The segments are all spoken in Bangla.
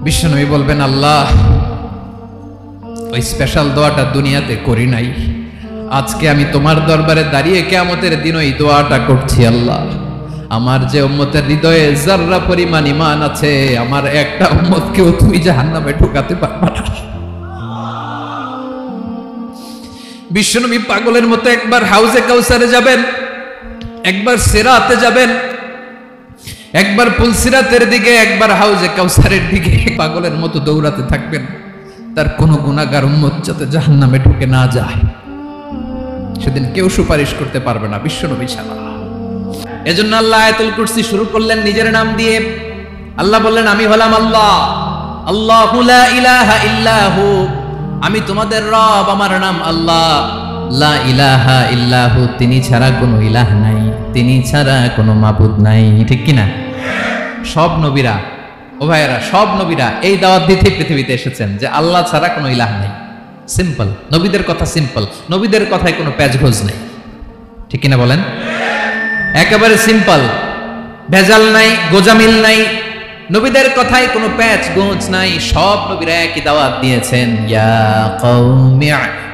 বিশ্বনবী বলবেন, আল্লাহ ওই স্পেশাল দোয়াটা দুনিয়াতে করি নাই, আজকে আমি তোমার দরবারে দাঁড়িয়ে কিয়ামতের দিন ওই দোয়াটা করছি। আল্লাহ, আমার যে উম্মতের হৃদয়ে যাররা পরিমাণ ঈমান আছে, আমার একটা উম্মতকেও তুমি জাহান্নামে ঢোকাতে পারবে না। বিশ্বনবী পাগলের মতো একবার হাউজে কাউসারে যাবেন, একবার সিরাতে যাবেন, একবার পুলসিরাতের দিকে, একবার হাউজে কাউসারের দিকে পাগলের মতো দৌড়াতে থাকবেন, তার কোনো গুনাহগার উম্মত যাতে জাহান্নামে ঢুকে না যায়। সেদিন কেউ সুপারিশ করতে পারবে না বিশ্বনবী ছাড়া। এজন্য আল্লাহ আয়াতুল কুরসি শুরু করলেন নিজের নাম দিয়ে। আল্লাহ বললেন, আমি হলাম আল্লাহ, আল্লাহু লা ইলাহা ইল্লাহু, আমি তোমাদের রব, আমার নাম আল্লাহ। লা ইলাহা ইল্লাহু, তিনি ছাড়া কোনো ইলাহ নাই, তিনি ছাড়া কোনো মাবুদ নাই। ঠিক কিনা? সব নবীরা, ও ভাইয়েরা, সব নবীরা এই দাওয়াত দিতে পৃথিবীতে এসেছেন যে আল্লাহ ছাড়া কোনো ইলাহ নাই। সিম্পল, নবীদের কথা সিম্পল, নবীদের কথায় কোনো প্যাচগোজ নেই। ঠিক কিনা বলেন? একেবারে সিম্পল, ভেজাল নাই, গোজামিল নাই, নবীদের কথায় কোনো প্যাচ গোজ নাই। সব নবীরা একই দাওয়াত দিয়েছেন, ইয়া কওমি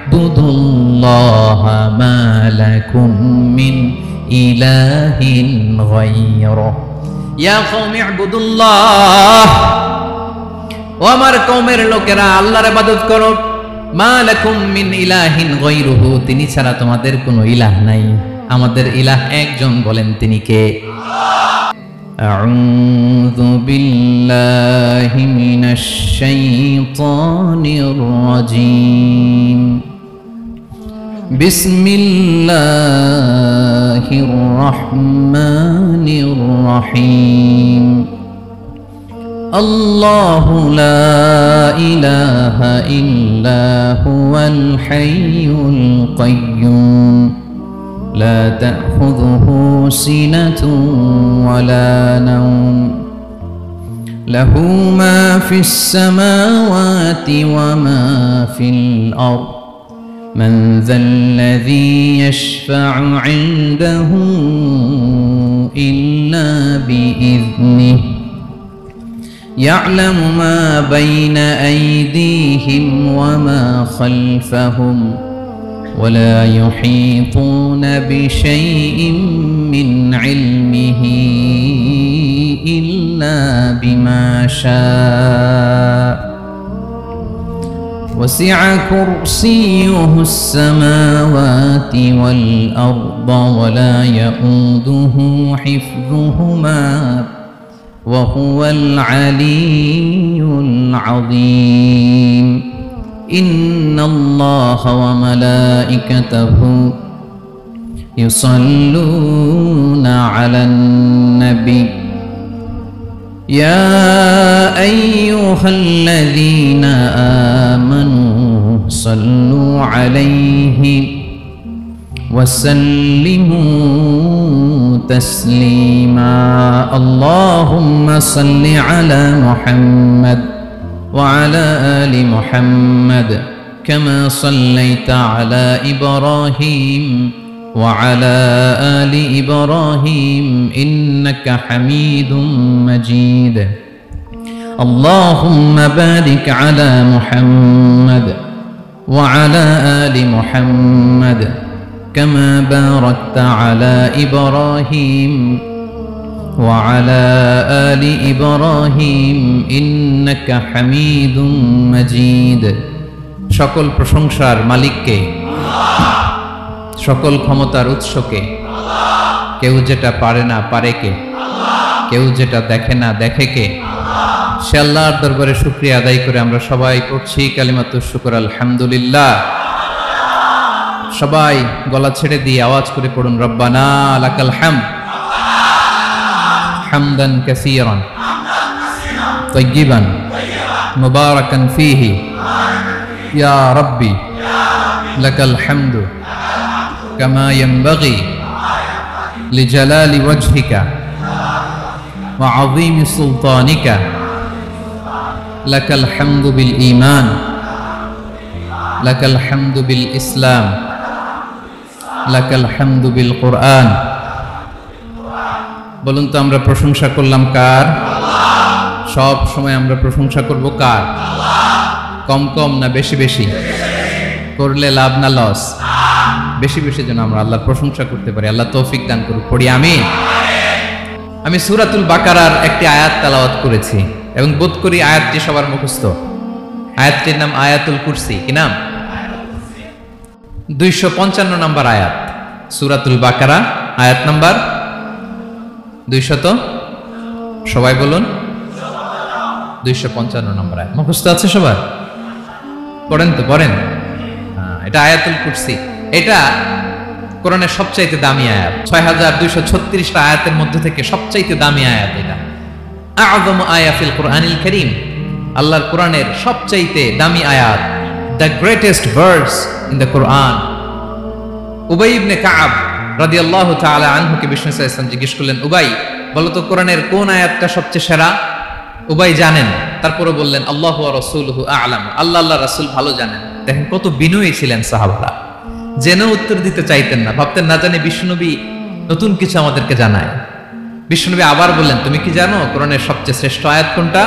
ইবুদুল্লাহা মা লাকুম মিন ইলাহিন গায়রুহু, ইয়া কওমি ইবুদুল্লাহ, ও আমার কওমের লোকেরা আল্লাহর ইবাদত করো, মা লাকুম মিন ইলাহিন গায়রুহু, তিনি ছাড়া তোমাদের কোনো ইলাহ নাই। আমাদের ইলাহ একজন, বলেন তিনি কে? আউযু বিল্লাহি মিনাশ শাইতানির রাজীম, বিসমিল্লাহির রাহমানির রহিম। আল্লাহু লা ইলাহা ইল্লা হুয়াল হাইয়ুল কাইয়্যুম, لا تأخذه سنة ولا نوم، له ما في السماوات وما في الأرض، من ذا الذي يشفع عنده إلا بإذنه، يعلم ما بين أيديهم وما خلفهم، ولا يحيطون بشيء من علمه إلا بما شاء، وسع كرسيه السماوات والأرض ولا يؤوده حفظهما وهو العلي العظيم. إن الله وملائكته يصلون على النبي، يا أيها الذين آمنوا صلوا عليه وسلموا تسليما. اللهم صل على محمد وعلى آل محمد كما صليت على إبراهيم وعلى آل إبراهيم إنك حميد مجيد. اللهم بارك على محمد وعلى آل محمد كما باركت على إبراهيم وعلى آل إبراهيم إنك حميد مجيد. সকল প্রশংসার মালিককে, সকল ক্ষমতার উৎসকে। কেউ যেটা পারে না পারে কে? কেউ যেটা দেখে না দেখে কে? সে আল্লাহর দরবারে শুকরিয়া আদায় করে আমরা সবাই পড়ছি কালিমাতুশ শুকর, আলহামদুলিল্লাহ। সবাই গলা ছেড়ে দিয়ে আওয়াজ করে পড়ুন, রব্বানা লাকাল হামদ হামদান কাসীরান তাইয়িবান মুবারাকান ফীহি ইয়া রাব্বি লাকাল হামদু কামা ইয়ানবাগি লিজালালি ওয়াজহিকা ওয়া আযীমি সুলতানিকা। লাকাল হামদু বিল ঈমান, লাকাল হামদু বিল ইসলাম, লাকাল হামদু বিল কুরআন। বলুন তো আমরা প্রশংসা করলাম কার? সব সময় আমরা প্রশংসা করব কার? কম কম না বেশি বেশি? করলে লাভ না লস? বেশি বেশি যেন আমরা আল্লাহর প্রশংসা করতে পারি। আল্লাহ তৌফিক দান করুক, পড়ি আমিন। আমি সূরাতুল বাকারার একটি আয়াত তেলাওয়াত করেছি এবং বোধ করি আয়াতটি সবার মুখস্থ। আয়াতটির নাম আয়াতুল কুরসি। কি নাম? 255 নম্বর আয়াত, সূরাতুল বাকারা, আয়াত নাম্বার 200, সবাই বলুন, 255 নম্বর আয়াত। মুখস্থ আছে সবার? পড়েন তো, পড়েন। এটা আয়াতুল কুরসি। এটা কোরআনের সবচাইতে দামি আয়াত। 6236টা আয়াতের মধ্যে থেকে সবচাইতে দামি আয়াত এটা। আযম আয়া ফিল কুরআনিল কারীম, আল্লাহর কোরআনের সবচাইতে দামি আয়াত, the greatest verse in the Quran. Ubai ibn Kaab রাদিয়াল্লাহু তাআলা আনহুকে বিষ্ণু সাল্লাল্লাহু আলাইহি ওয়াসাল্লাম জিজ্ঞেস করলেন, উবাই বলো তো কোরআনের কোন আয়াতটা সবচেয়ে সেরা? উবাই জানেন, তারপরে বললেন আল্লাহু ওয়া রাসূলুহু আ'লাম, আল্লাহ আল্লাহ রাসূল ভালো জানেন। দেখেন কত বিনয়ী ছিলেন সাহাবারা, জেনে উত্তর দিতে চাইতেন না, ভাবতেন না জানি বিশ্বনবী নতুন কিছু আমাদেরকে জানায়। বিশ্বনবী আবার বললেন, তুমি কি জানো কোরআনের সবচেয়ে শ্রেষ্ঠ আয়াত কোনটা?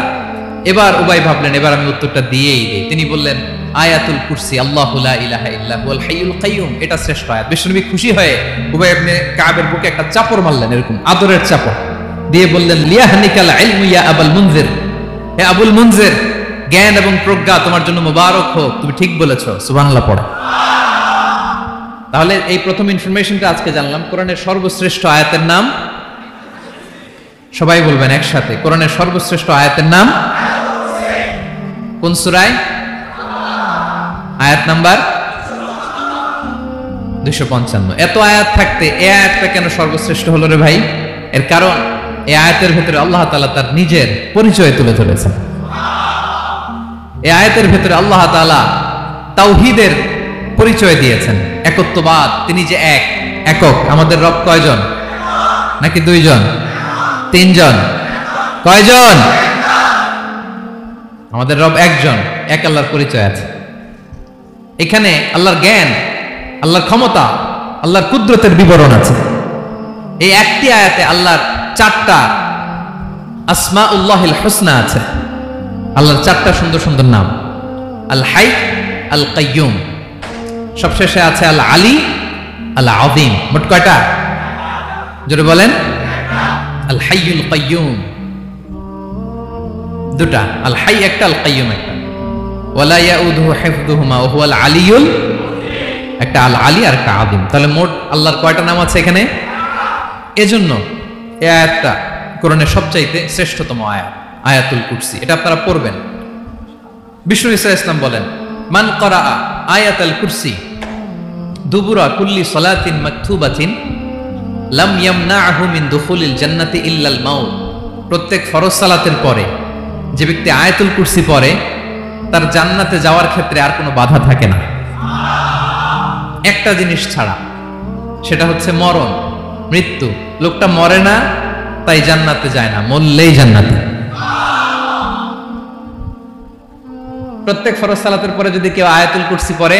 এবার উবাই ভাবলেন এবার আমি উত্তরটা দিয়েই দিই। তিনি বললেন আয়াতুল কুরসি, আল্লাহু লা ইলাহা ইল্লা হুয়াল হাইয়ুল কাইয়ুম, এটা শ্রেষ্ঠ আয়াত। বিশ্বনবী খুশি হয়ে উবাই ইবনে কাবের বুকে একটা চাপড় মারলেন, এরকম আদরের চাপড় দিয়ে বললেন, লিয়াহনিকাল ইলমু ইয়া আবুল মুনজির, হে আবুল মুনজির, জ্ঞান এবং প্রজ্ঞা তোমার জন্য মোবারক হোক, তুমি ঠিক বলেছো। সুবহানাল্লাহ পড়ে। তাহলে এই প্রথম ইনফরমেশনটা আজকে জানলাম, কোরআনের সর্বশ্রেষ্ঠ আয়াতের নাম, সবাই বলবেন একসাথে, কোরআনের সর্বশ্রেষ্ঠ আয়াতের নাম কোন সূরায়? আয়াত নাম্বার 255। এত আয়াত থাকতে এই আয়াতটা কেন সর্বশ্রেষ্ঠ হলো রে ভাই? এর কারণ এই আয়াতের ভেতরে আল্লাহ তাআলা তার নিজের পরিচয় তুলে ধরেছেন। এই আয়াতের ভেতরে আল্লাহ তাআলা তাওহীদের পরিচয় দিয়েছেন, একত্ববাদ, তিনি যে এক, একক। আমাদের রব কয়জন? নাকি দুইজন, তিনজন? কয়জন? আমাদের রব একজন, এক আল্লাহর পরিচয় আছে। এখানে আল্লাহর জ্ঞান, আল্লাহর ক্ষমতা, আল্লাহর কুদরতের বিবরণ আছে। এই একটি আয়াতে আল্লাহর 4টা আসমাউল্লাহিল হুসনা আছে, আল্লাহর 4টা সুন্দর সুন্দর নাম, আল হাই, আল কাইয়ুম, সবশেষে আছে আল আলী, আল আযীম। মোট কয়টা? জোরে বলেন। আল হাইয়ুল কাইয়ুম দুটা, আল হাই একটা, আল কাইয়ুম একটা। ওয়ালা ইয়াউদুহু হিফযুহুমা ওয়া হুয়াল আলিয়ুল, একটা আল আলী আর একটা আযীম। তাহলে মোট আল্লাহর কয়টা নাম আছে এখানে? এজন্য এই আয়াতটা কোরআনের সবচাইতে শ্রেষ্ঠতম আয়াত, আয়াতুল কুরসি। এটা আপনারা পড়বেন। বিষ্ণু ঈসা ইসলাম বলেন, মান ক্বারা আয়াতুল কুরসি দুবুরা কুল্লি সালাতিন মাকতুবাতিন লাম ইয়ামনাহু মিন দুখুলিল জান্নাতি ইল্লাল মাউত। প্রত্যেক ফরজ সালাতের পরে যে ব্যক্তি আয়াতুল কুরসি পড়ে তার জান্নাতে যাওয়ার ক্ষেত্রে আর কোনো বাধা থাকে না, একটা জিনিস ছাড়া, সেটা হচ্ছে মরণ, মৃত্যু। লোকটা মরে না তাই জান্নাতে যায় না, মরলেই জান্নাতে। প্রত্যেক ফরজ সালাতের পরে যদি কেউ আয়াতুল কুরসি পড়ে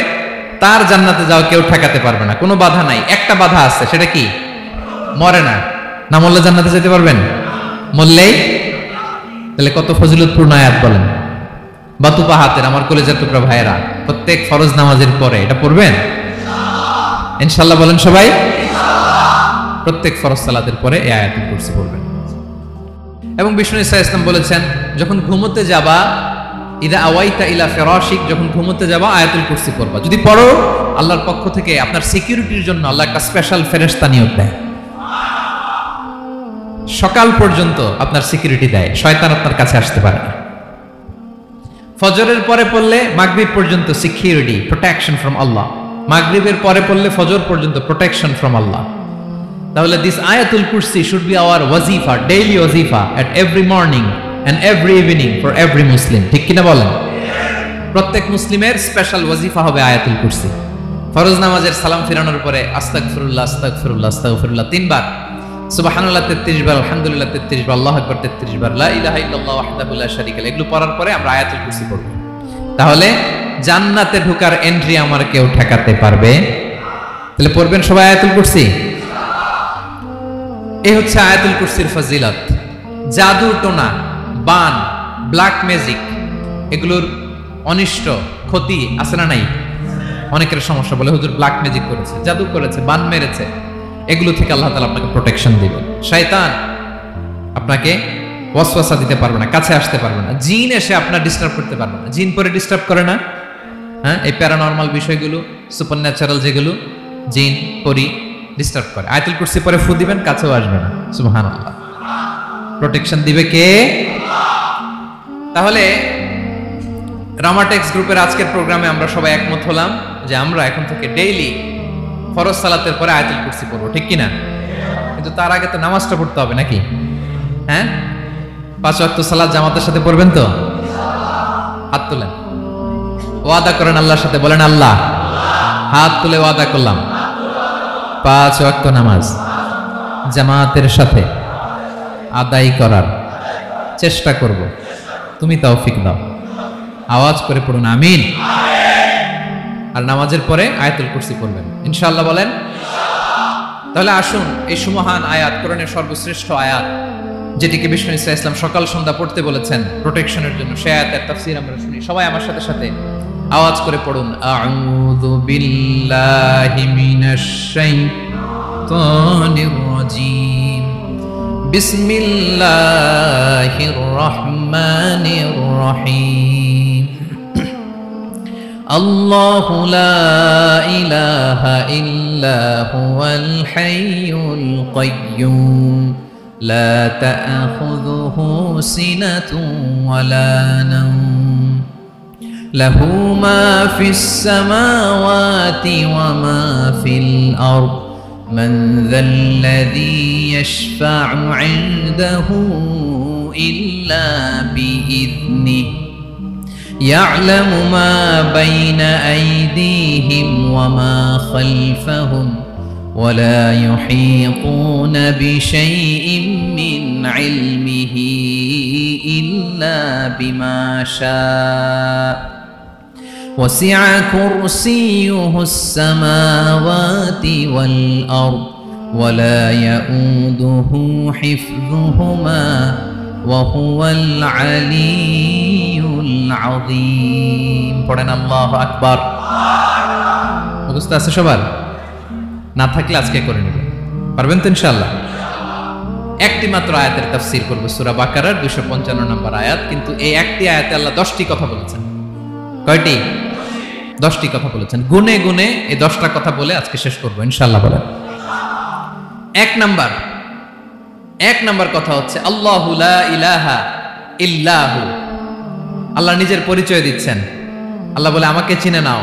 তার জান্নাতে যাওয়া কেউ ঠেকাতে পারবে না, কোনো বাধা নাই। একটা বাধা আছে, সেটা কি? মরে না। না মরলে জান্নাতে যেতে পারবেন? মরলেই। তাহলে কত ফজিলতপূর্ণ আয়াত বলেন। বাতুপা হাতের আমার কলেজের টুকরা ভাইয়েরা, প্রত্যেক ফরজ নামাজের পরে এটা পড়বেন ইনশাআল্লাহ। বলেন সবাই, প্রত্যেক ফরজ সালাতের পরে এই আয়াতুল কুরসি পড়বেন। এবং বিষ্ণু ঈসা ইসলাম বলেছেন, যখন ঘুমোতে যাবা, ইদা আওয়াইতা ইলা ফিরাশিক, যখন ঘুমোতে যাবা আয়াতুল কুরসি পড়বা। যদি পড়ো, আল্লাহর পক্ষ থেকে আপনার সিকিউরিটির জন্য আল্লাহ একটা স্পেশাল ফেরেশতা নিয়োগ দেয়। সকাল পর্যন্ত আপনার সিকিউরিটি দেয়, শয়তান আপনার কাছে আসতে পারে না। ফজরের পরে পড়লে মাগরিব পর্যন্ত সিকিউরিটি, প্রোটেকশন ফ্রম আল্লাহ। মাগরিবের পরে পড়লে ফজর পর্যন্ত প্রোটেকশন ফ্রম আল্লাহ। তাহলে দিস আয়াতুল কুরসি শুড বি আওয়ার ওয়াজিফা, ডেইলি ওয়াজিফা at every morning and every evening for every Muslim. ঠিক কিনা বলেন? প্রত্যেক মুসলিমের স্পেশাল ওয়াজিফা হবে আয়াতুল কুরসি। ফরজ নামাজের সালাম ফিরানোর পরে আস্তাগফিরুল্লাহ আস্তাগফিরুল্লাহ আস্তাগফিরুল্লাহ 3 বার, সুবহানাল্লাহ 33 বার, আলহামদুলিল্লাহ 33 বার, আল্লাহু আকবার 33 বার, লা ইলাহা ইল্লাল্লাহ ওয়াহদাহু লা শারীকা লাহু, এগুলো পড়ার পরে আমরা আয়াতুল কুরসি পড়ব। তাহলে জান্নাতে ঢোকার এন্ট্রি আমার কেউ ঠেকাতে পারবে? তাহলে পড়বেন সবাই আয়াতুল কুরসি। এই হচ্ছে আয়াতুল কুরসির ফজিলত। জাদু টোনা, বান, ব্ল্যাক ম্যাজিক, এগুলোর অনিষ্ট ক্ষতি আছে না নাই? অনেকের সমস্যা বলে হুজুর ব্ল্যাক ম্যাজিক করেছে, জাদু করেছে, বান মেরেছে, এগুলো থেকে আল্লাহ তাআলা আপনাকে প্রোটেকশন দিবেন। শয়তান আপনাকে ওয়াসওয়াসা দিতে পারবে না, কাছে আসতে পারবে না, জিন এসে আপনার ডিস্টার্ব করতে পারবে না। জিন পরে ডিস্টার্ব করে না? হ্যাঁ, এই প্যারানরমাল বিষয়গুলো, সুপারন্যাচারাল যেগুলো, জিন পরি ডিস্টার্ব করে। আয়াতুল কুরসি পরে ফু দিবেন, কাছেও আসবে না। সুবহানাল্লাহ। প্রোটেকশন দিবে কে? তাহলে রামাটেক্স গ্রুপের আজকের প্রোগ্রামে আমরা সবাই একমত হলাম যে আমরা এখন থেকে ডেইলি ফরজ সালাতের পরে আয়াতুল কুরসি পড়বো, ঠিক কিনা? কিন্তু তার আগে তো নামাজটা পড়তে হবে নাকি? হ্যাঁ, 5 ওয়াক্ত সালাত জামাতের সাথে পড়বেন তো? হাত তুলেন, ওয়াদা করেন আল্লাহর সাথে, বলেন আল্লাহ, হাত তুলে ওয়াদা করলাম 5 ওয়াক্ত নামাজ জামাতের সাথে আদায় করার চেষ্টা করব, তুমি তৌফিক দাও। আওয়াজ করে পড়ুন আমিন। আর নামাজের পরে আয়াতুল কুরসি পড়বেন ইনশাআল্লাহ, বলেন। তাহলে আসুন এই সুমহান আয়াত, কোরআনের সর্বশ্রেষ্ঠ আয়াত, যেটিকে বিষ্ণু ইসা ইসলাম সকাল সন্ধ্যা পড়তে বলেছেন প্রোটেকশনের জন্য, সে আয়াতের তাফসীর আমরা শুনি। সবাই আমার সাথে সাথে আওয়াজ করে পড়ুন, আউযু বিল্লাহি মিনাশ শাইতানির রাজীম, বিসমিল্লাহির রহমানির রহিম। আল্লাহু লা ইলাহা ইল্লা হুয়াল হাইয়ুল কাইয়্যুম লা তা'খুযুহু সিনাতুন ওয়ালা নাওম লাহু মা ফিস সামাওয়াতি ওয়া মা ফিল আরদ মান যাল্লাযী ইয়াশফা'ু 'ইনদাহু ইল্লা বিইذনিহি يعلم ما بين أيديهم وما خلفهم ولا يحيطون بشيء من علمه إلا بما شاء وسع كرسيه السماوات والأرض ولا يؤوده حفظهما وهو العلي العظيم। পড়েন আল্লাহু আকবার। মুখস্থ আছে সবার? না থাকলে আজকে করে নেবেন, পারবেন তো ইনশাআল্লাহ। একটি মাত্র আয়াতের তাফসীর করব, সূরা বাকারার 255 নম্বর আয়াত। কিন্তু এই একটি আয়াতে আল্লাহ 10টি কথা বলেছেন। কয়টি? 10টি কথা বলেছেন। গুনে গুনে এই 10টা কথা বলে আজকে শেষ করব ইনশাআল্লাহ, বলেন। এক নাম্বার কথা হচ্ছে আল্লাহু লা ইলাহা ইল্লাহু। আল্লাহ নিজের পরিচয় দিচ্ছেন। আল্লাহ বলে, আমাকে চিনে নাও,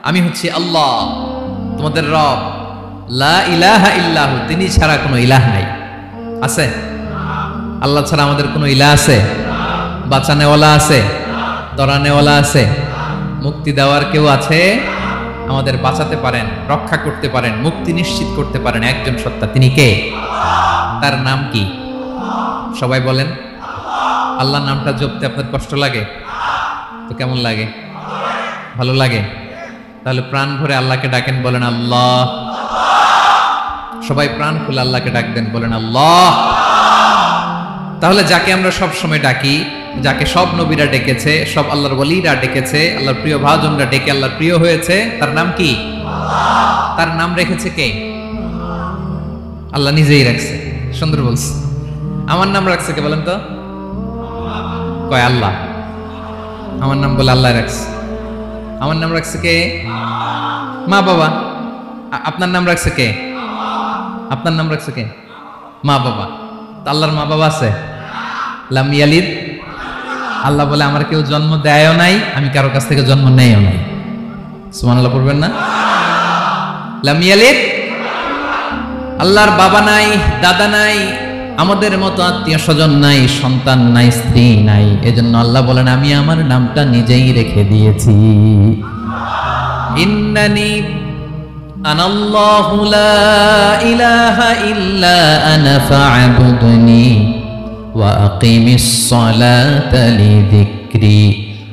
আমি হচ্ছি আল্লাহ তোমাদের রব। লা ইলাহা ইল্লাহু, তিনি ছাড়া কোনো ইলাহ নাই। আছে? আল্লাহ ছাড়া আমাদের কোনো ইলাহ আছে? বাঁচানেওয়ালা আছে? তরানেওয়ালা আছে? মুক্তি দেওয়ার কেউ আছে? আমাদের বাঁচাতে পারেন, রক্ষা করতে পারেন, মুক্তি নিশ্চিত করতে পারেন একজন সত্তা, তিনি কে? তার নাম কি? সবাই বলেন। আল্লাহ নামটা জপতে আপনার কষ্ট লাগে তো কেমন লাগে? ভালো লাগে? তাহলে প্রাণ ভরে আল্লাহকে ডাকেন, বলেন আল্লাহ। সবাই প্রাণ খুলে আল্লাহকে ডাকবেন, বলেন আল্লাহ। তাহলে যাকে আমরা সব সময় ডাকি, যাকে সব নবীরা ডেকেছে, সব আল্লাহর ওলিরা ডেকেছে, আল্লাহর প্রিয় ভাজনরা ডেকে আল্লাহর প্রিয় হয়েছে, তার নাম কি? তার নাম রেখেছে কে? আল্লাহ নিজেই রাখছে। সুন্দর বলছে। আমার নাম রাখছে কে বলেন তো? কয় আল্লাহ। আমার নাম বলে আল্লাহ রাখছে। আমার নাম রাখছে কে? মা বাবা। আপনার নাম রাখছে কে? আপনার নাম রাখছে কে? মা বাবা। আল্লাহর মা বাবা আছে? লাম ইয়ালিদ। আল্লাহ বলে, আমার কেউ জন্ম দেয়ও নাই, আমি কারো কাছ থেকে জন্ম নেয়ও নাই। সুবহানাল্লাহ পড়বেন না? লাম ইয়ালিদ। আল্লাহর বাবা নাই, দাদা নাই, আমাদের মতো আত্মীয় স্বজন নাই, সন্তান নাই, স্ত্রী নাই। এজন্য আল্লাহ বলেন, আমি আমার নামটা নিজেই রেখে দিয়েছি। ইন্নানি আনাল্লাহু লা ইলাহা ইল্লা আনা ফা'বুদনি ওয়া আকিমিস সালাতা লিযিকরি।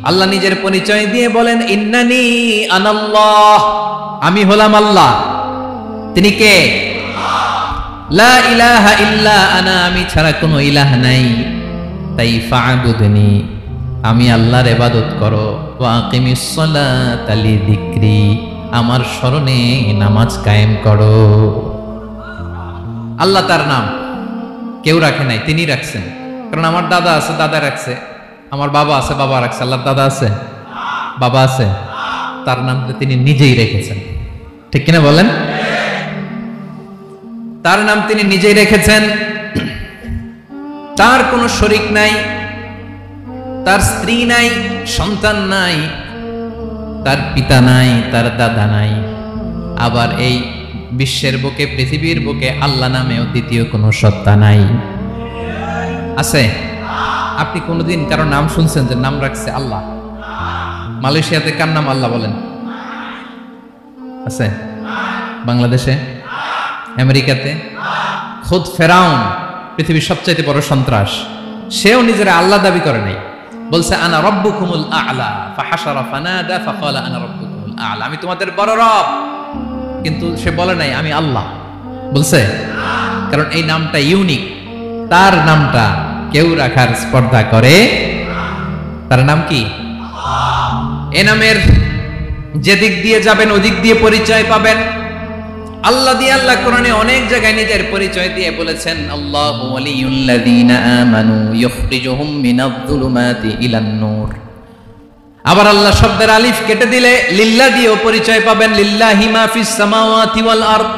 আল্লাহ নিজের পরিচয় দিয়ে বলেন, ইন্নানি আনাল্লাহ, আমি হলাম আল্লাহ। তিনি কে? লা ইলাহা ইল্লা আনা, আমি ছাড়া কোনো ইলাহ নাই। তাই ফা'বুদনি, আমি আল্লাহর ইবাদত করো, ওয়া আকিমিস সালাতা লিযিকরি, আমার স্মরণে নামাজ কায়েম করো। আল্লাহ তার নাম কেউ রাখে নাই, তিনি রাখছেন। কারণ আমার দাদা আছে, দাদা রাখছে, আমার বাবা আছে, বাবা রাখছে। আল্লাহর দাদা আছে, বাবা আছে, তার নামটা তিনি নিজেই রেখেছেন। ঠিক কিনা বলেন? তার নাম তিনি নিজেই রেখেছেন। তার কোনো শরীক নাই, তার স্ত্রী নাই, সন্তান নাই, তার পিতা নাই, তার দাদা নাই। আবার এই বিশ্বের বুকে, পৃথিবীর বুকে আল্লাহ নামেও দ্বিতীয় কোনো সত্তা নাই। আছে? আপনি কোনোদিন কারো নাম শুনছেন যে নাম রাখছে আল্লাহ? মালয়েশিয়াতে কার নাম আল্লাহ বলেন? আছে? বাংলাদেশে, আমেরিকাতে? খুদ ফেরাউন, পৃথিবীর সবচাইতে বড় সন্ত্রাস, সেও নিজেরা আল্লাহ দাবি করে নাই। বলছে আনা রব্বুকুমুল আ'লা, ফাহাশারা ফানাদা ফাকালা আনা রব্বুকুমুল আ'লা, আমি তোমাদের বড় রব। কিন্তু সে বলে নাই আমি আল্লাহ। বলছে? কারণ এই নামটা ইউনিক, তার নামটা কেউ রাখার স্পর্ধা করে। তার নাম কি? এ নামের যেদিক দিয়ে যাবেন ওদিক দিয়ে পরিচয় পাবেন। আল্লাহ দিয়ে আল্লাহ কোরআনে অনেক জায়গায় নিজের পরিচয় দিয়ে বলেছেন, আল্লাহু ওয়ালিয়ুল্লাযীনা আমানু ইখরিজুহুম মিনায-যুলুমাতি ইলান-নূর। আবার আল্লাহ শব্দের আলিফ কেটে দিলে লিল্লাহ দিয়েও পরিচয় পাবেন। লিল্লাহি মা ফিস সামাওয়াতি ওয়াল আরদ।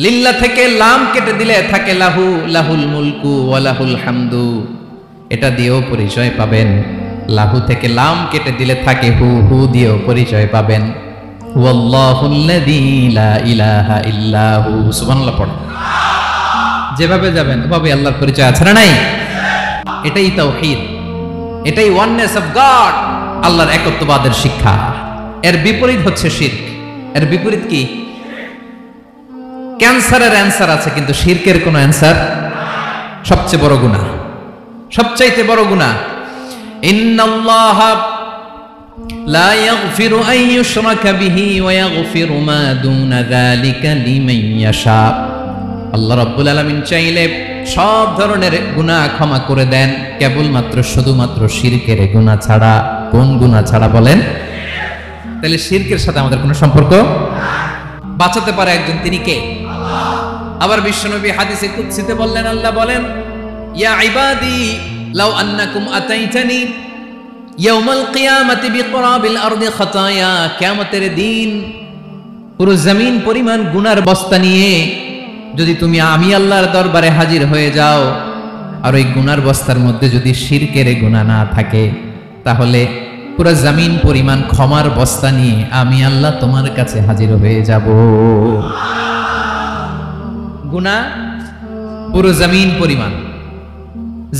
লিল্লাহ থেকে লাম কেটে দিলে থাকে লাহু, লাহুল মুলকু ওয়া লাহুল হামদু, এটা দিয়েও পরিচয় পাবেন। লাহু থেকে লাম কেটে দিলে থাকে হু, হু দিয়েও পরিচয় পাবেন। ওয়াল্লাহুল্লাযী লা ইলাহা ইল্লাহু, সুবহানাল্লাহ পড়ুন। যেভাবে যাবেন ওভাবে আল্লাহর পরিচয় আছে না নাই? এটাই তাওহীদ, এটাই ওয়াননেস অফ গড, আল্লাহর একত্ববাদের শিক্ষা। এর বিপরীত হচ্ছে শিরক। এর বিপরীত কি? ক্যান্সারের অ্যান্সার আছে কিন্তু শিরকের কোনো অ্যান্সার। সবচেয়ে বড় গুনাহ, সবচাইতে বড় গুনাহ। ইন্নাল্লাহা লা ইয়াগফিরু আন ইউশরাকা বিহি ওয়া ইয়াগফিরু মা দুনা যালিকা লিমান ইয়াশা। আল্লাহ রাব্বুল আলামিন চাইলে সব ধরনের গুনাহ ক্ষমা করে দেন, কেবলমাত্র শুধুমাত্র শিরকের গুনাহ ছাড়া। কোন গুনাহ ছাড়া বলেন? তাহলে শিরকের সাথে আমাদের কোনো সম্পর্ক? বাঁচাতে পারে একজন, তিনি কে? আবার বিশ্বনবী হাদিসে কুদসিতে বললেন, আল্লাহ বলেন, ইয়া ইবাদি লাউ আন্নাকুম আতাইতানি ইয়াউমাল কিয়ামাতি বিকরাবিল আরদি খাতায়া, কিয়ামতের দিন পুরো জমিন পরিমাণ গুনার বস্তা নিয়ে যদি তুমি আমি আল্লাহর দরবারে হাজির হয়ে যাও, আর ওই গুনার বস্তার মধ্যে যদি শিরকের গুনাহ না থাকে, তাহলে পুরো জমিন পরিমাণ ক্ষমার বস্তা নিয়ে আমি আল্লাহ তোমার কাছে হাজির হয়ে যাব। গুনাহ পুরো জমিন পরিমাণ,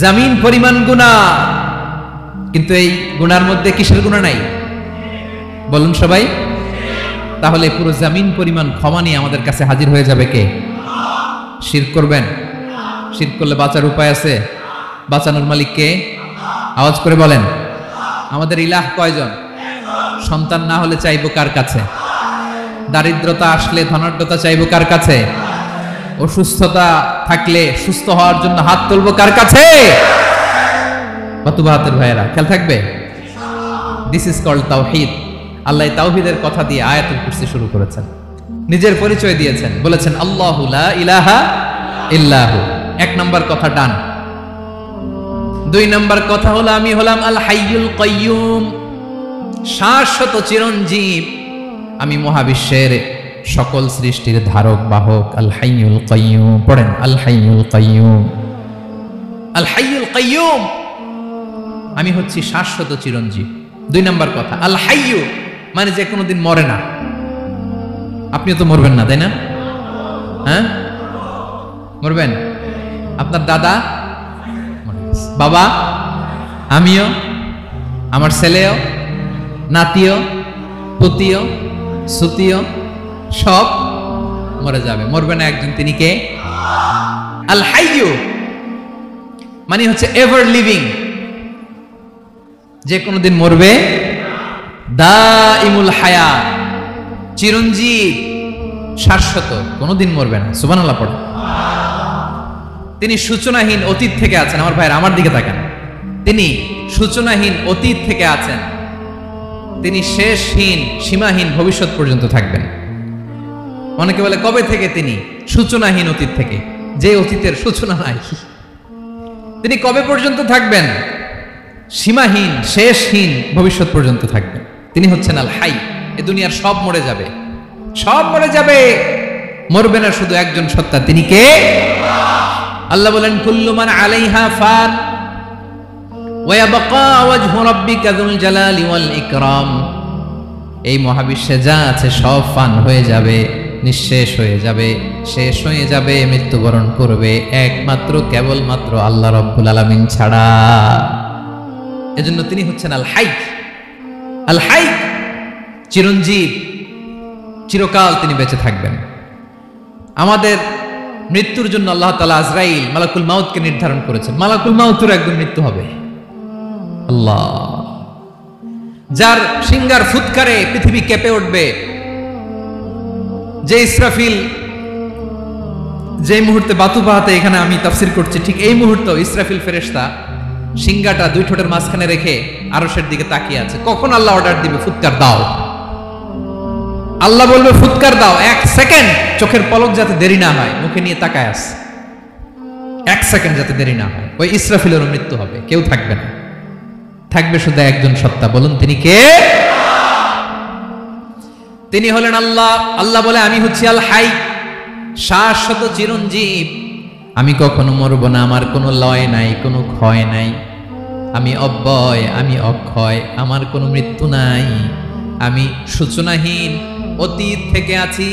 জমিন পরিমাণ গুনাহ, কিন্তু এই গুনার মধ্যে কিসের গুনাহ নাই? বলুন সবাই। তাহলে পুরো জমিন পরিমাণ ক্ষমা নিয়ে আমাদের কাছে হাজির হয়ে যাবে কে? শিরক করবেন? শিরক করলে বাঁচার উপায় আছে? বাঁচানোর মালিক কে? আওয়াজ করে বলেন। আমাদের ইলাহ কয়জন? সন্তান না হলে চাইবো কার কাছে? দারিদ্রতা আসলে ধনাঢ্যতা চাইবো কার কাছে? অসুস্থতা থাকলে সুস্থ হওয়ার জন্য হাত তুলবো কার কাছে? বাতুবাহাতের ভাইয়েরা খেয়াল থাকবে। দিস ইজ কল্ড তাওহীদ। আল্লাহ তাওহীদের কথা দিয়ে আয়াতুল কুরসি শুরু করেছেন, নিজের পরিচয় দিয়েছেন, বলেছেন আল্লাহু লা ইলাহা ইল্লাহু। এক নাম্বার কথা ডান। দুই নাম্বার কথা হলো আমি হলাম আল হাইয়ুল কাইয়ুম, শাশ্বত চিরঞ্জীব। আমি মহাবিশ্বের সকল সৃষ্টির ধারক বাহক। আল হাইয়ুল কাইয়ুম পড়েন, আল হাইয়ুল কাইয়ুম, আল হাইয়ুল কাইয়ুম। আমি হচ্ছি শাশ্বত চিরঞ্জীব। দুই নাম্বার কথা, আল হাইয়ু মানে যে কোনোদিন মরে না। আপনিও তো মরবেন না, তাই না? হ্যাঁ, মরবেন। আপনার দাদা, বাবা, আমিও, আমার ছেলেও, নাতিও, পুতিও, সুতিও সব মরে যাবে। মরবে না একজন, তিনি কে? আল হাইয়ু মানে হচ্ছে এভার লিভিং, যে কোনোদিন মরবে। দাইমুল হায়াত, চিরঞ্জীব, শাশ্বত, কোনোদিন মরবে না। সুবহানাল্লাহ পড়ে। তিনি সূচনাহীন, অতীত থেকে আছেন। আমার ভাইয়ের আমার দিকে তাকান, তিনি সূচনাহীন অতীত থেকে আছেন, তিনি শেষহীন সীমাহীন ভবিষ্যৎ পর্যন্ত থাকবেন। অনেকে বলে কবে থেকে? তিনি সূচনাহীন অতীত থেকে, যে অতীতের সূচনা নাই। তিনি কবে পর্যন্ত থাকবেন? সীমাহীন শেষহীন ভবিষ্যৎ পর্যন্ত থাকবেন। তিনি হচ্ছেন আল হাই। এ দুনিয়ার সব মরে যাবে, সব মরে যাবে, মরবে না শুধু একজন সত্তা। তিনি কে? আল্লাহ বলেন কুল্লু মান আলাইহা ফান ওয়া ইয়াবকা ওয়াজহু রাব্বিকা যুল জালালি ওয়াল ইকরাম। এই মহাবিশ্বে যা আছে সব ফান হয়ে যাবে, নিঃশেষ হয়ে যাবে, শেষ হয়ে যাবে, মৃত্যুবরণ করবে, একমাত্র কেবলমাত্র আল্লাহ রাব্বুল আলামিন ছাড়া। এজন্য তিনি হচ্ছেন আল হাই। আল হাই চিরঞ্জীব, চিরকাল তিনি বেঁচে থাকবেন। আমাদের মৃত্যুর জন্য আল্লাহ তাআলা আজরাইল মালাকুল মাউতকে নির্ধারণ করেছেন। মালাকুল মাউতের একদিন মৃত্যু হবে। আল্লাহ, যার সিংহার ফুৎকারে পৃথিবী কেঁপে উঠবে, যে ইসরাফিল যে মুহূর্তে বাতু বাহাতে এখানে আমি তাফসীর করছি, ঠিক এই মুহূর্তে ইসরাফিল ফেরেশতা সিংহাটা দুই ঠোঁটের মাঝখানে রেখে আরশের দিকে তাকিয়ে আছে। কখন আল্লাহ অর্ডার দিবে ফুৎকার দাও, আল্লাহ বলবে ফুৎকার দাও, 1 সেকেন্ড চোখের পলক যাতে দেরি না হয়, মুখে নিয়ে তাকায় আছে, 1 সেকেন্ড যাতে দেরি না হয়। ওই ইসরাফিলেরও মৃত্যু হবে, কেউ থাকবে না, থাকবে শুধু একজন সত্তা। বলুন তিনি কে? তিনি হলেন আল্লাহ। আল্লাহ বলে আমি হচ্ছি আল হাই, শাশ্বত চিরঞ্জীব, আমি কখনো মরব না, আমার কোনো লয় নাই, কোনো ক্ষয় নাই, আমি অব্যয়, আমি অক্ষয়, আমার কোনো মৃত্যু নাই, আমি সূচনাহীন অতীত থেকে আছি,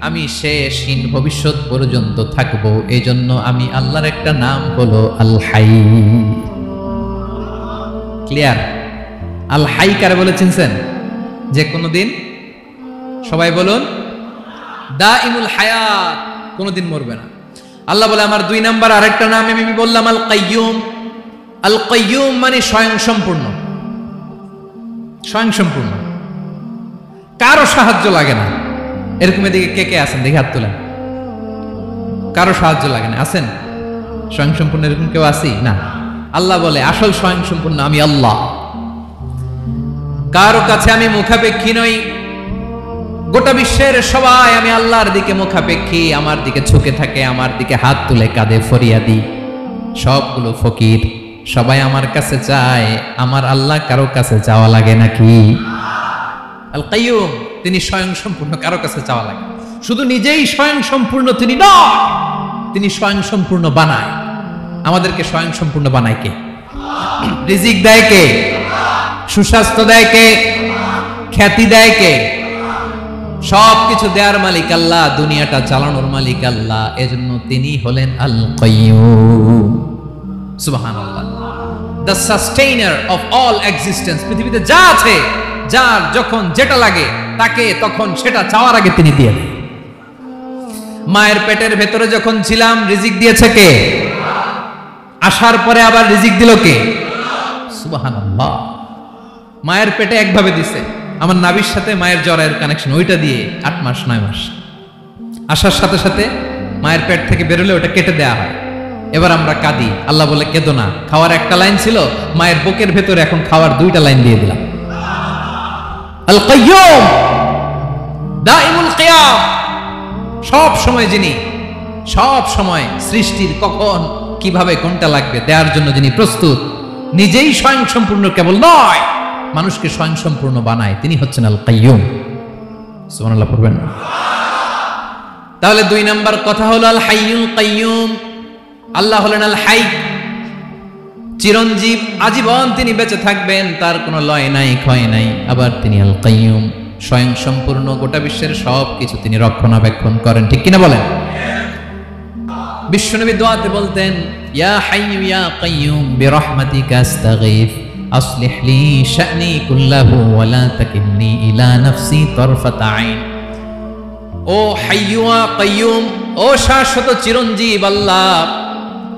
আমি শেষহীন ভবিষ্যৎ পর্যন্ত থাকবো। এই জন্য আমি আল্লাহর একটা নাম হলো আল হাই। ক্লিয়ার? আল হাই কারে বলে চিনছেন? যে কোনো দিন, সবাই বলুন, দাইমুল হায়াত, কোনোদিন মরবে না। আল্লাহ বলে আমার 2 নাম্বার আরেকটা নাম আমি বললাম আল কাইয়ুম। আল কাইয়ুম মানে স্বয়ং সম্পূর্ণ, স্বয়ং সম্পূর্ণ, কারো সাহায্য লাগে না। এরকম এদিকে কে কে আছেন দেখে হাত তোলেন। কারো সাহায্য লাগে না, আছেন? স্বয়ং সম্পূর্ণ এরকম কেউ আছি না? আল্লাহ বলে আসল স্বয়ং সম্পূর্ণ আমি আল্লাহ। কারো কাছে আমি মুখাপেক্ষী নই, গোটা বিশ্বের সবাই আমি আল্লাহর দিকে মুখাপেক্ষী, আমার দিকে ঝুঁকে থাকে, আমার দিকে হাত তুলে কাঁধে ফরিয়াদি, সবগুলো ফকির, সবাই আমার কাছে চায়। আমার আল্লাহ কারো কাছে চাওয়া লাগে নাকি? আল কাইয়ুম, তিনি স্বয়ং সম্পূর্ণ, কারো কাছে চাওয়া লাগে। শুধু নিজেই স্বয়ং সম্পূর্ণ তিনি নয়, তিনি স্বয়ং সম্পূর্ণ বানায়। আমাদেরকে স্বয়ং সম্পূর্ণ বানায় কে? রিজিক দেয় কে? সুস্বাস্থ্য দেয় কে? খ্যাতি দেয় কে? সবকিছু দেয়ার মালিক আল্লাহ, দুনিয়াটা চালানোর মালিক আল্লাহ। এজন্য তিনি হলেন আল কাইয়ুম। সুবহানাল্লাহ, the sustainer of all existence. পৃথিবীতে যা আছে, যার যখন যেটা লাগে তাকে তখন সেটা চাওয়ার আগে তিনি দিয়ে দেন। মায়ের পেটের ভেতরে যখন ছিলাম রিজিক দিয়েছে কে? আসার পরে আবার রিজিক দিল কে? সুবহানাল্লাহ। মায়ের পেটে একভাবে দিছে, আমার নাভির সাথে মায়ের জরায়ের কানেকশন, ওইটা দিয়ে 8 মাস 9 মাস। আসার সাথে সাথে মায়ের পেট থেকে বেরোলে ওটা কেটে দেয়া হয়। এবার আমরা কাঁদি, আল্লাহ বলে কেঁদো না, খাওয়ার একটা লাইন ছিল, মায়ের বুকের ভেতরে এখন খাওয়ার 2টা লাইন দিয়ে দিলাম। আল কাইয়ুম, দাইমুল কিয়াম, সব সময় যিনি, সব সময় সৃষ্টির কখন কিভাবে কোনটা লাগবে দেওয়ার জন্য যিনি প্রস্তুত, নিজেই স্বয়ং সম্পূর্ণ কেবল নয়, মানুষকে স্বয়ং সম্পূর্ণ বানায়, তিনি হচ্ছেন আল কাইয়ুম। সুবহানাল্লাহ পড়বেন। তাহলে 2 নাম্বার কথা হলো আল হাইয়ুল কাইয়ুম। আল্লাহ হলেন আল হাই, চিরঞ্জীব, আজীবন তিনি বেঁচে থাকবেন, তার কোনো লয় নাই, ক্ষয় নাই। আবার তিনি আল কাইয়ুম, স্বয়ং সম্পূর্ণ, গোটা বিশ্বের সব কিছু তিনি রক্ষণাবেক্ষণ করেন। ঠিক কিনা বলেন? বিশ্বনবী দোয়াতে বলতেন ইয়া হাইয়ু ইয়া কাইয়ুম বিরহমাতিকা আস্তাগীথ আসলিহ লি শা'নি কুল্লাহু ওয়া লা তাকিলনি ইলা নাফসি তারফাতা আইন। ও হাইয়ু ওয়া কাইয়ুম, ও শাশ্বত চিরঞ্জীব আল্লাহ,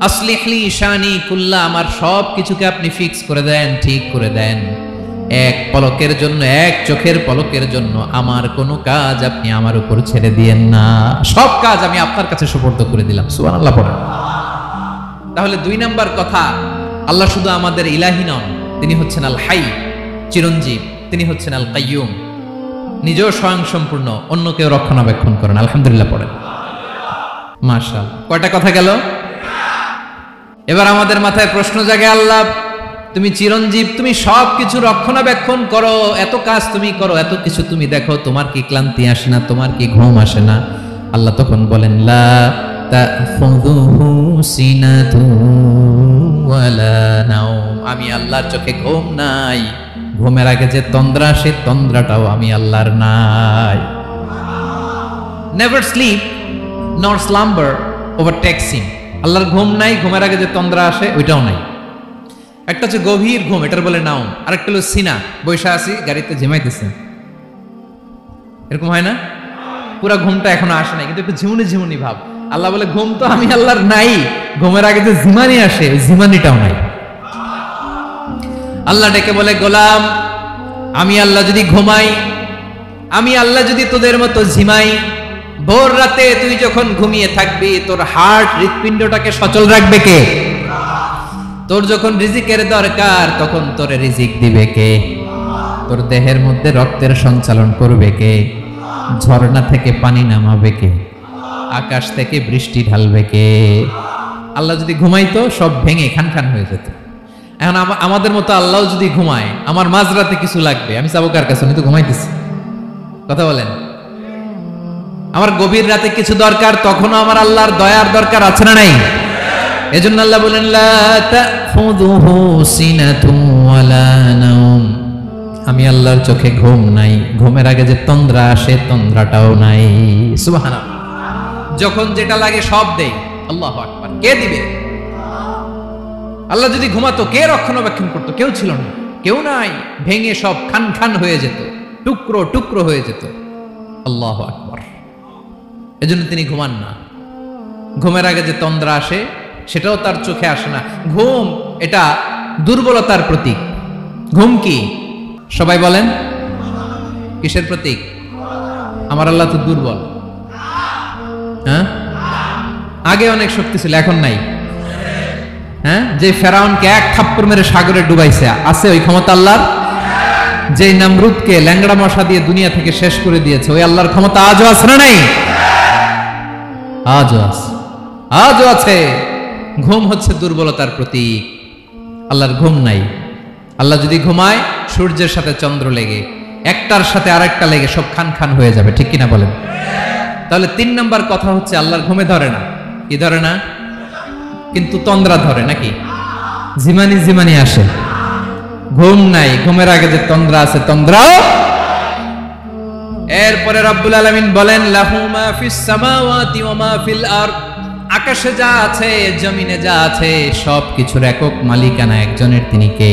আসলিহ লি শা'নি কুল্লা, আমার সব কিছুকে আপনি ফিক্স করে দেন, ঠিক করে দেন। এক পলকের জন্য, এক চোখের পলকের জন্য আমার কোনো কাজ আপনি আমার উপর ছেড়ে দিয়েন না, সব কাজ আমি আপনার কাছে সুপর্দ করে দিলাম। সুবহানাল্লাহ পড়েন। তাহলে 2 নাম্বার কথা, আল্লাহ শুধু আমাদের ইলাহি নন, তিনি হচ্ছেন আল হাই, চিরঞ্জীব। তিনি হচ্ছেন আল কাইয়ুম, নিজেও স্বয়ংসম্পূর্ণ, অন্য কেউ রক্ষণাবেক্ষণ করেন। আলহামদুলিল্লাহ পড়েন। মাশাআল্লাহ। কয়টা কথা গেল? এবার আমাদের মাথায় প্রশ্ন জাগে, আল্লাহ তুমি চিরঞ্জীব, তুমি সব কিছু রক্ষণাবেক্ষণ করো, এত কাজ তুমি করো, এত কিছু তুমি দেখো, তোমার কি ক্লান্তি আসে না? তোমার কি ঘুম আসে না? আল্লাহ তখন বলেন, লা তাখুযুহু সিনাতুন ওয়ালা নাওম। আমি আল্লাহর চোখে ঘুম নাই, ঘুমের আগে যে তন্দ্রা, সে তন্দ্রাটাও আমি আল্লাহর নাই। নেভার স্লিপ নর স্লাম্বার ওভারটেকস হিম। আল্লাহর ঘুম নাই, ঘুমের আগে যে তন্দ্রা আসে ওইটাও নাই। একটা হচ্ছে গভীর ঘুম, এটার বলে নাওম। আরেকটা হলো সিনা, বৈশা আছি গাড়িতে ঝিমাইতেছে, এরকম হয় না? পুরা ঘুমটা এখনো আসে নাই, কিন্তু একটু ঝিমুনি ঝিমুনি ভাব। আল্লাহ বলে ঘুম তো আমি আল্লাহর নাই, ঘুমের আগে যে ঝিমানি আসে ওই ঝিমানিটাও নাই। আল্লাহ ডেকে বলে, গোলাম আমি আল্লাহ যদি ঘুমাই, আমি আল্লাহ যদি তোদের মতো ঝিমাই, ভোর রাতে তুই যখন ঘুমিয়ে থাকবি, তোর হার্ট হৃৎপিণ্ডটাকে সচল রাখবে কে? তোর যখন রিজিকের দরকার, তখন তোর রিজিক দিবে কে? তোর দেহের মধ্যে রক্তের সঞ্চালন করবে কে? ঝর্ণা থেকে পানি নামাবে কে? আকাশ থেকে বৃষ্টি ঢালবে কে? আল্লাহ যদি ঘুমাইতো, সব ভেঙে খান খান হয়ে যেত। এখন আমাদের মতো আল্লাহ যদি ঘুমায়, আমার মাঝরাতে কিছু লাগবে, আমি যাবো কার কাছে? উনি তো ঘুমাইতেছি। কথা বলেন। আমার গভীর রাতে কিছু দরকার, তখনও আমার আল্লাহর দয়ার দরকার আছে না নাই? এজন্য আল্লাহ বলেন, লা তাখুযুহু সিনাতুন ওয়ালা নাওম। আমি আল্লাহর চোখে ঘুম নাই, ঘুমের আগে যে তন্দ্রা আসে তন্দ্রাটাও নাই। সুবহানাল্লাহ। যখন যেটা লাগে সব দেই। আল্লাহু আকবার। কে দিবে? আল্লাহ যদি ঘুমাতো, কে রক্ষণাবেক্ষণ করতো? কেউ ছিল না, কেউ নাই, ভেঙে সব খান খান হয়ে যেত, টুকরো টুকরো হয়ে যেত। আল্লাহু আকবার। এজন্য তিনি ঘুমান না। ঘুমের আগে যে তন্দ্রা আসে সেটাও তার চোখে আসে না। ঘুম এটা দুর্বলতার প্রতীক। ঘুম কি? সবাই বলেন, কিসের প্রতীক? আমার আল্লাহ তো দুর্বল। হ্যাঁ, আগে অনেক শক্তি ছিল, এখন নাই। হ্যাঁ, যে ফেরাউনকে এক থাপ্পড় মেরে সাগরে ডুবাইছে, আছে ওই ক্ষমতা আল্লাহর? যে নমরুদকে ল্যাংড়া মশা দিয়ে দুনিয়া থেকে শেষ করে দিয়েছে, ওই আল্লাহর ক্ষমতা আজও আছে না নাই? আজও আছে, আজও আছে। ঘুম হচ্ছে দুর্বলতার প্রতীক। আল্লাহর ঘুম নাই। আল্লাহ যদি ঘুমায়, সূর্যের সাথে চন্দ্র লেগে, একটার সাথে আরেকটা লেগে সব খান খান হয়ে যাবে। ঠিক কিনা বলেন? তাহলে 3 নাম্বার কথা হচ্ছে, আল্লাহর ঘুমে ধরে না। কি ধরে না? কিন্তু তন্দ্রা ধরে নাকি? জিমানি জিমানি আসে। ঘুম নাই, ঘুমের আগে যে তন্দ্রা আছে তন্দ্রাও। এরপরে রব্বুল আলামিন বলেন, লাহু মা ফিস সামাওয়াতি ওয়া মা ফিল আরদ। আকাশে যা আছে, জমিনে যা আছে, সব কিছুর একক মালিকানা একজনের। তিনি কে?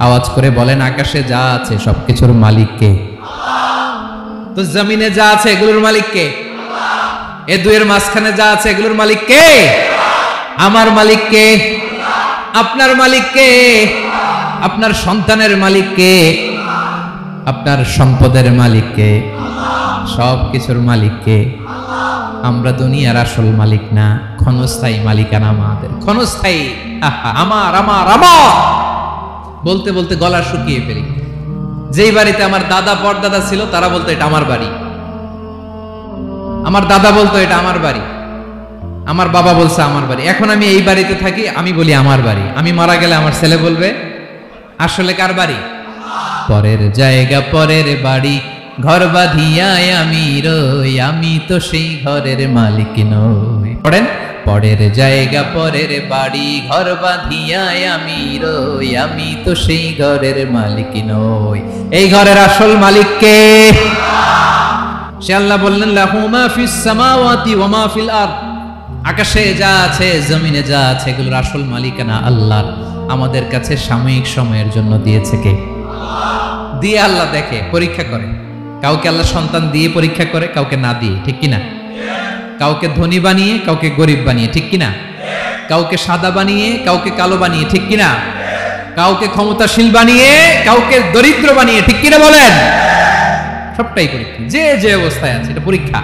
আওয়াজ করে বলেন, আকাশে যা আছে সবকিছুর মালিক কে? তো জমিনে যা আছে এগুলোর মালিক কে? এ দুয়ের মাঝখানে যা আছে এগুলোর মালিক কে? আমার মালিক কে? আপনার মালিক কে? আপনার সন্তানের মালিক কে? আপনার সম্পদের মালিক কে? সব কিছুর মালিক কে? আমরা দুনিয়ার আসল মালিক না, ক্ষণস্থায়ী মালিকানা আমাদের। ক্ষণস্থায়ী। আমার আমার আমার বলতে বলতে গলা শুকিয়ে ফেলি। যেই বাড়িতে আমার দাদা পরদাদা ছিল, তারা বলতো এটা আমার বাড়ি। আমার দাদা বলতো এটা আমার বাড়ি, আমার বাবা বলছে আমার বাড়ি। এখন আমি এই বাড়িতে থাকি, আমি বলি আমার বাড়ি। আমি মারা গেলে আমার ছেলে বলবে আসলে কার বাড়ি? পরের জায়গা পরের বাড়ি, ঘর বাঁধিয়ায় আমি রই, আমি তো সেই ঘরের মালিক নই। পড়েন, পরের জায়গা পরের বাড়ি, ঘর বাঁধিয়ায় আমি রই, আমি তো সেই ঘরের মালিক নই। এই ঘরের আসল মালিক কে? সে আল্লাহ বললেন, লাহু মা ফিস সামাওয়াতি ওয়া মা ফিল আরদ। আকাশে যা আছে, জমিনে যা আছে, এগুলোর আসল মালিকানা আল্লাহর। আমাদের কাছে সাময়িক সময়ের জন্য দিয়েছে কে? দিয়ে আল্লাহ দেখে, পরীক্ষা করে। কাউকে আল্লাহ সন্তান দিয়ে পরীক্ষা করে, কাউকে না দিয়ে। ঠিক কিনা? কাউকে ধনী বানিয়ে, কাউকে গরিব বানিয়ে। ঠিক কিনা? কাউকে সাদা বানিয়ে, কাউকে কালো বানিয়ে। ঠিক কিনা? কাউকে ক্ষমতাশীল বানিয়ে, কাউকে দরিদ্র বানিয়ে। ঠিক কিনা বলেন? সবটাই পরীক্ষা। যে যে অবস্থায় আছে, এটা পরীক্ষা।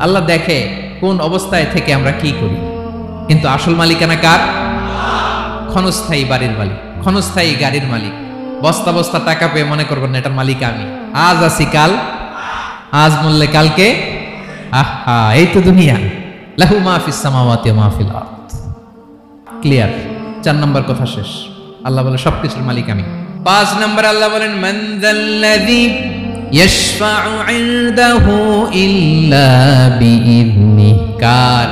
আল্লাহ দেখে কোন অবস্থায় থেকে আমরা কি করি। কিন্তু আসল মালিকানা কার? ক্ষণস্থায়ী বাড়ির মালিক, ক্ষণস্থায়ী গাড়ির মালিক, বস্তা বস্তা টাকা পেয়ে মনে করবেন না এটার মালিক আমি, আজ আছি কাল, আজ মরলে কালকে। আহা, এই তো দুনিয়া। লাহু মা ফিস সামাওয়াতি ওয়া মা ফিল আরদ। ক্লিয়ার। 4 নম্বর কথা শেষ। আল্লাহ বলে সবকিছুর মালিক আমি। 5 নম্বর আল্লাহ বলেন মান যাল্লাযী ইয়াশফাউ ইনদাহু ইল্লা বিইذনিহি। কার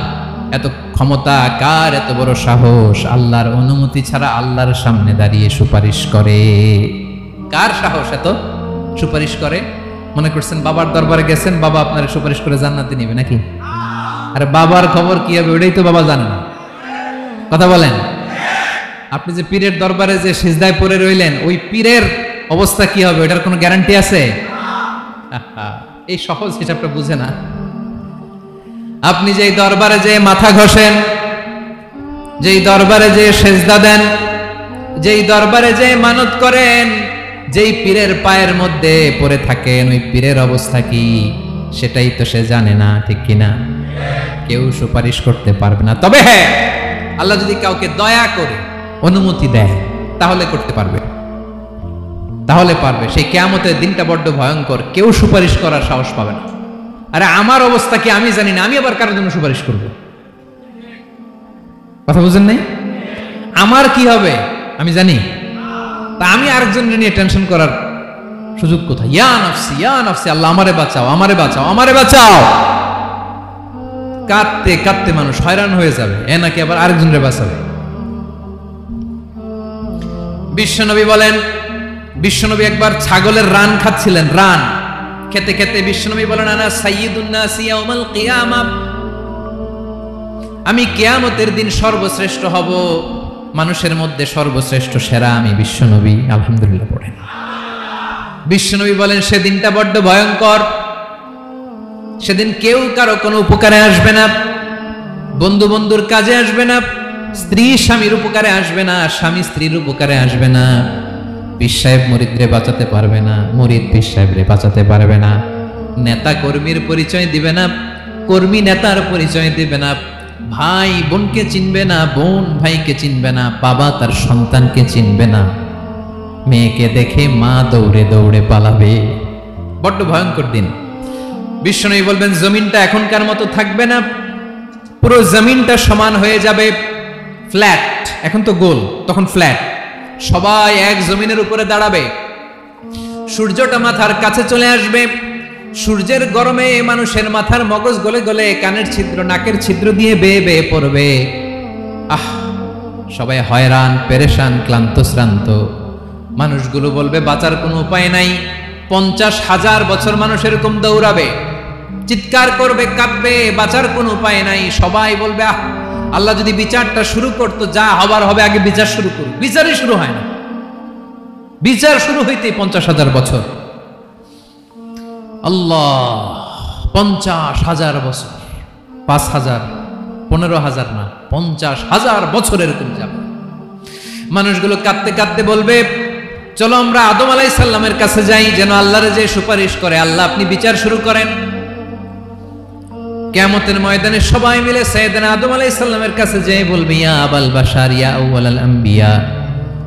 এত ক্ষমতা, কার এত বড় সাহস আল্লাহর অনুমতি ছাড়া আল্লাহর সামনে দাঁড়িয়ে সুপারিশ করে? কার সাহস এত সুপারিশ করে? মনে করছেন বাবার দরবারে গেছেন, বাবা আপনার সুপারিশ করে জান্নাতে নিবে নাকি? আরে বাবার খবর কি হবে ওইটাই তো বাবা জানে না। কথা বলেন। আপনি যে পীরের দরবারে যে সিজদায় পড়ে রইলেন, ওই পীরের অবস্থা কি হবে ওটার কোনো গ্যারান্টি আছে? এই সহজ হিসাবটা বুঝে না। আপনি যেই দরবারে যে মাথা ঘষেন, যেই দরবারে যে সেজদা দেন, যেই দরবারে যে মানত করেন, যেই পীরের পায়ের মধ্যে পড়ে থাকেন, ওই পীরের অবস্থা কি সেটাই তো সে জানে না, ঠিক কিনা? কেউ সুপারিশ করতে পারবে না। তবে হ্যাঁ, আল্লাহ যদি কাউকে দয়া করে অনুমতি দেয় তাহলে করতে পারবে, তাহলে পারবে। সেই কিয়ামতের দিনটা বড্ড ভয়ঙ্কর, কেউ সুপারিশ করার সাহস পাবে না। আরে আমার অবস্থা কি আমি জানি না, আমি আবার কারোর জন্য সুপারিশ করব? কথা বুঝেন নাই? আমার কি হবে আমি জানি, তা আমি আরেকজনের নিয়ে টেনশন করার সুযোগ কোথায়? ইয়া নাফসি, ইয়া নাফসি, আল্লাহ আমারে বাঁচাও, আমারে বাঁচাও, আমারে বাঁচাও। কাঁদতে কাঁদতে মানুষ হয়রান হয়ে যাবে, এ নাকি আবার আরেকজনের বাঁচাবে। বিশ্বনবী বলেন, বিশ্বনবী একবার ছাগলের রান খাচ্ছিলেন, রান খেতে খেতে বিশ্বনবী বলেন আনা সাইয়্যিদুন নাসি ইয়াউমাল কিয়ামাহ, আমি কিয়ামতের দিন সর্বশ্রেষ্ঠ হব, মানুষের মধ্যে সর্বশ্রেষ্ঠ সেরা আমি বিশ্বনবী। আলহামদুলিল্লাহ পড়েন। বিশ্বনবী বলেন সেদিনটা বড্ড ভয়ঙ্কর, সেদিন কেউ কারো কোনো উপকারে আসবে না, বন্ধু বন্ধুর কাজে আসবে না, স্ত্রী স্বামীর উপকারে আসবে না, স্বামী স্ত্রীর উপকারে আসবে না, পীর সাহেব মুরিদরে বাঁচাতে পারবে না, মুরিদ পীর সাহেবরে বাঁচাতে পারবে না, নেতা কর্মীর পরিচয় দিবে না, কর্মী নেতার পরিচয় দিবে না, ভাই বোনকে চিনবে না, বোন ভাইকে চিনবে না, বাবা তার সন্তানকে চিনবে না, মেয়েকে দেখে মা দৌড়ে দৌড়ে পালাবে। বড্ড ভয়ঙ্কর দিন। বিশ্বনবী বলবেন জমিনটা এখনকার মতো থাকবে না, পুরো জমিনটা সমান হয়ে যাবে, ফ্ল্যাট। এখন তো গোল, তখন ফ্ল্যাট। সবাই এক জমিনের উপরে দাঁড়াবে, সূর্যটা মাথার কাছে চলে আসবে, সূর্যের গরমে মানুষের মাথার মগজ গলে গলে কানের ছিদ্র নাকের ছিদ্র দিয়ে বেয়ে বেয়ে পড়বে। আহ, সবাই হয়রান, পেরেশান, ক্লান্ত শ্রান্ত। মানুষগুলো বলবে বাঁচার কোনো উপায় নাই। 50,000 বছর মানুষ এরকম দৌড়াবে, চিৎকার করবে, কাঁদবে, বাঁচার কোনো উপায় নাই। সবাই বলবে আহ, আল্লাহ যদি বিচারটা শুরু করতো, যা হবার হবে, আগে বিচার শুরু করুক। বিচারই শুরু হয় না, বিচার শুরু হইতে 50,000 বছর। আল্লাহ, 50,000 বছর, 5,000, 15,000 না, 50,000 বছর এরকম যাবে। মানুষগুলো কাঁদতে কাঁদতে বলবে চলো আমরা আদম আলাইহিস সালামের কাছে যাই, যেন আল্লাহর যে সুপারিশ করে, আল্লাহ আপনি বিচার শুরু করেন। কিয়ামতের ময়দানে সবাই মিলে সাইয়েদনা আদম আলাইহিস সালামের কাছে যেয়ে বলবে ইয়া আবাল বাশার ইয়া আউয়ালাল আম্বিয়া,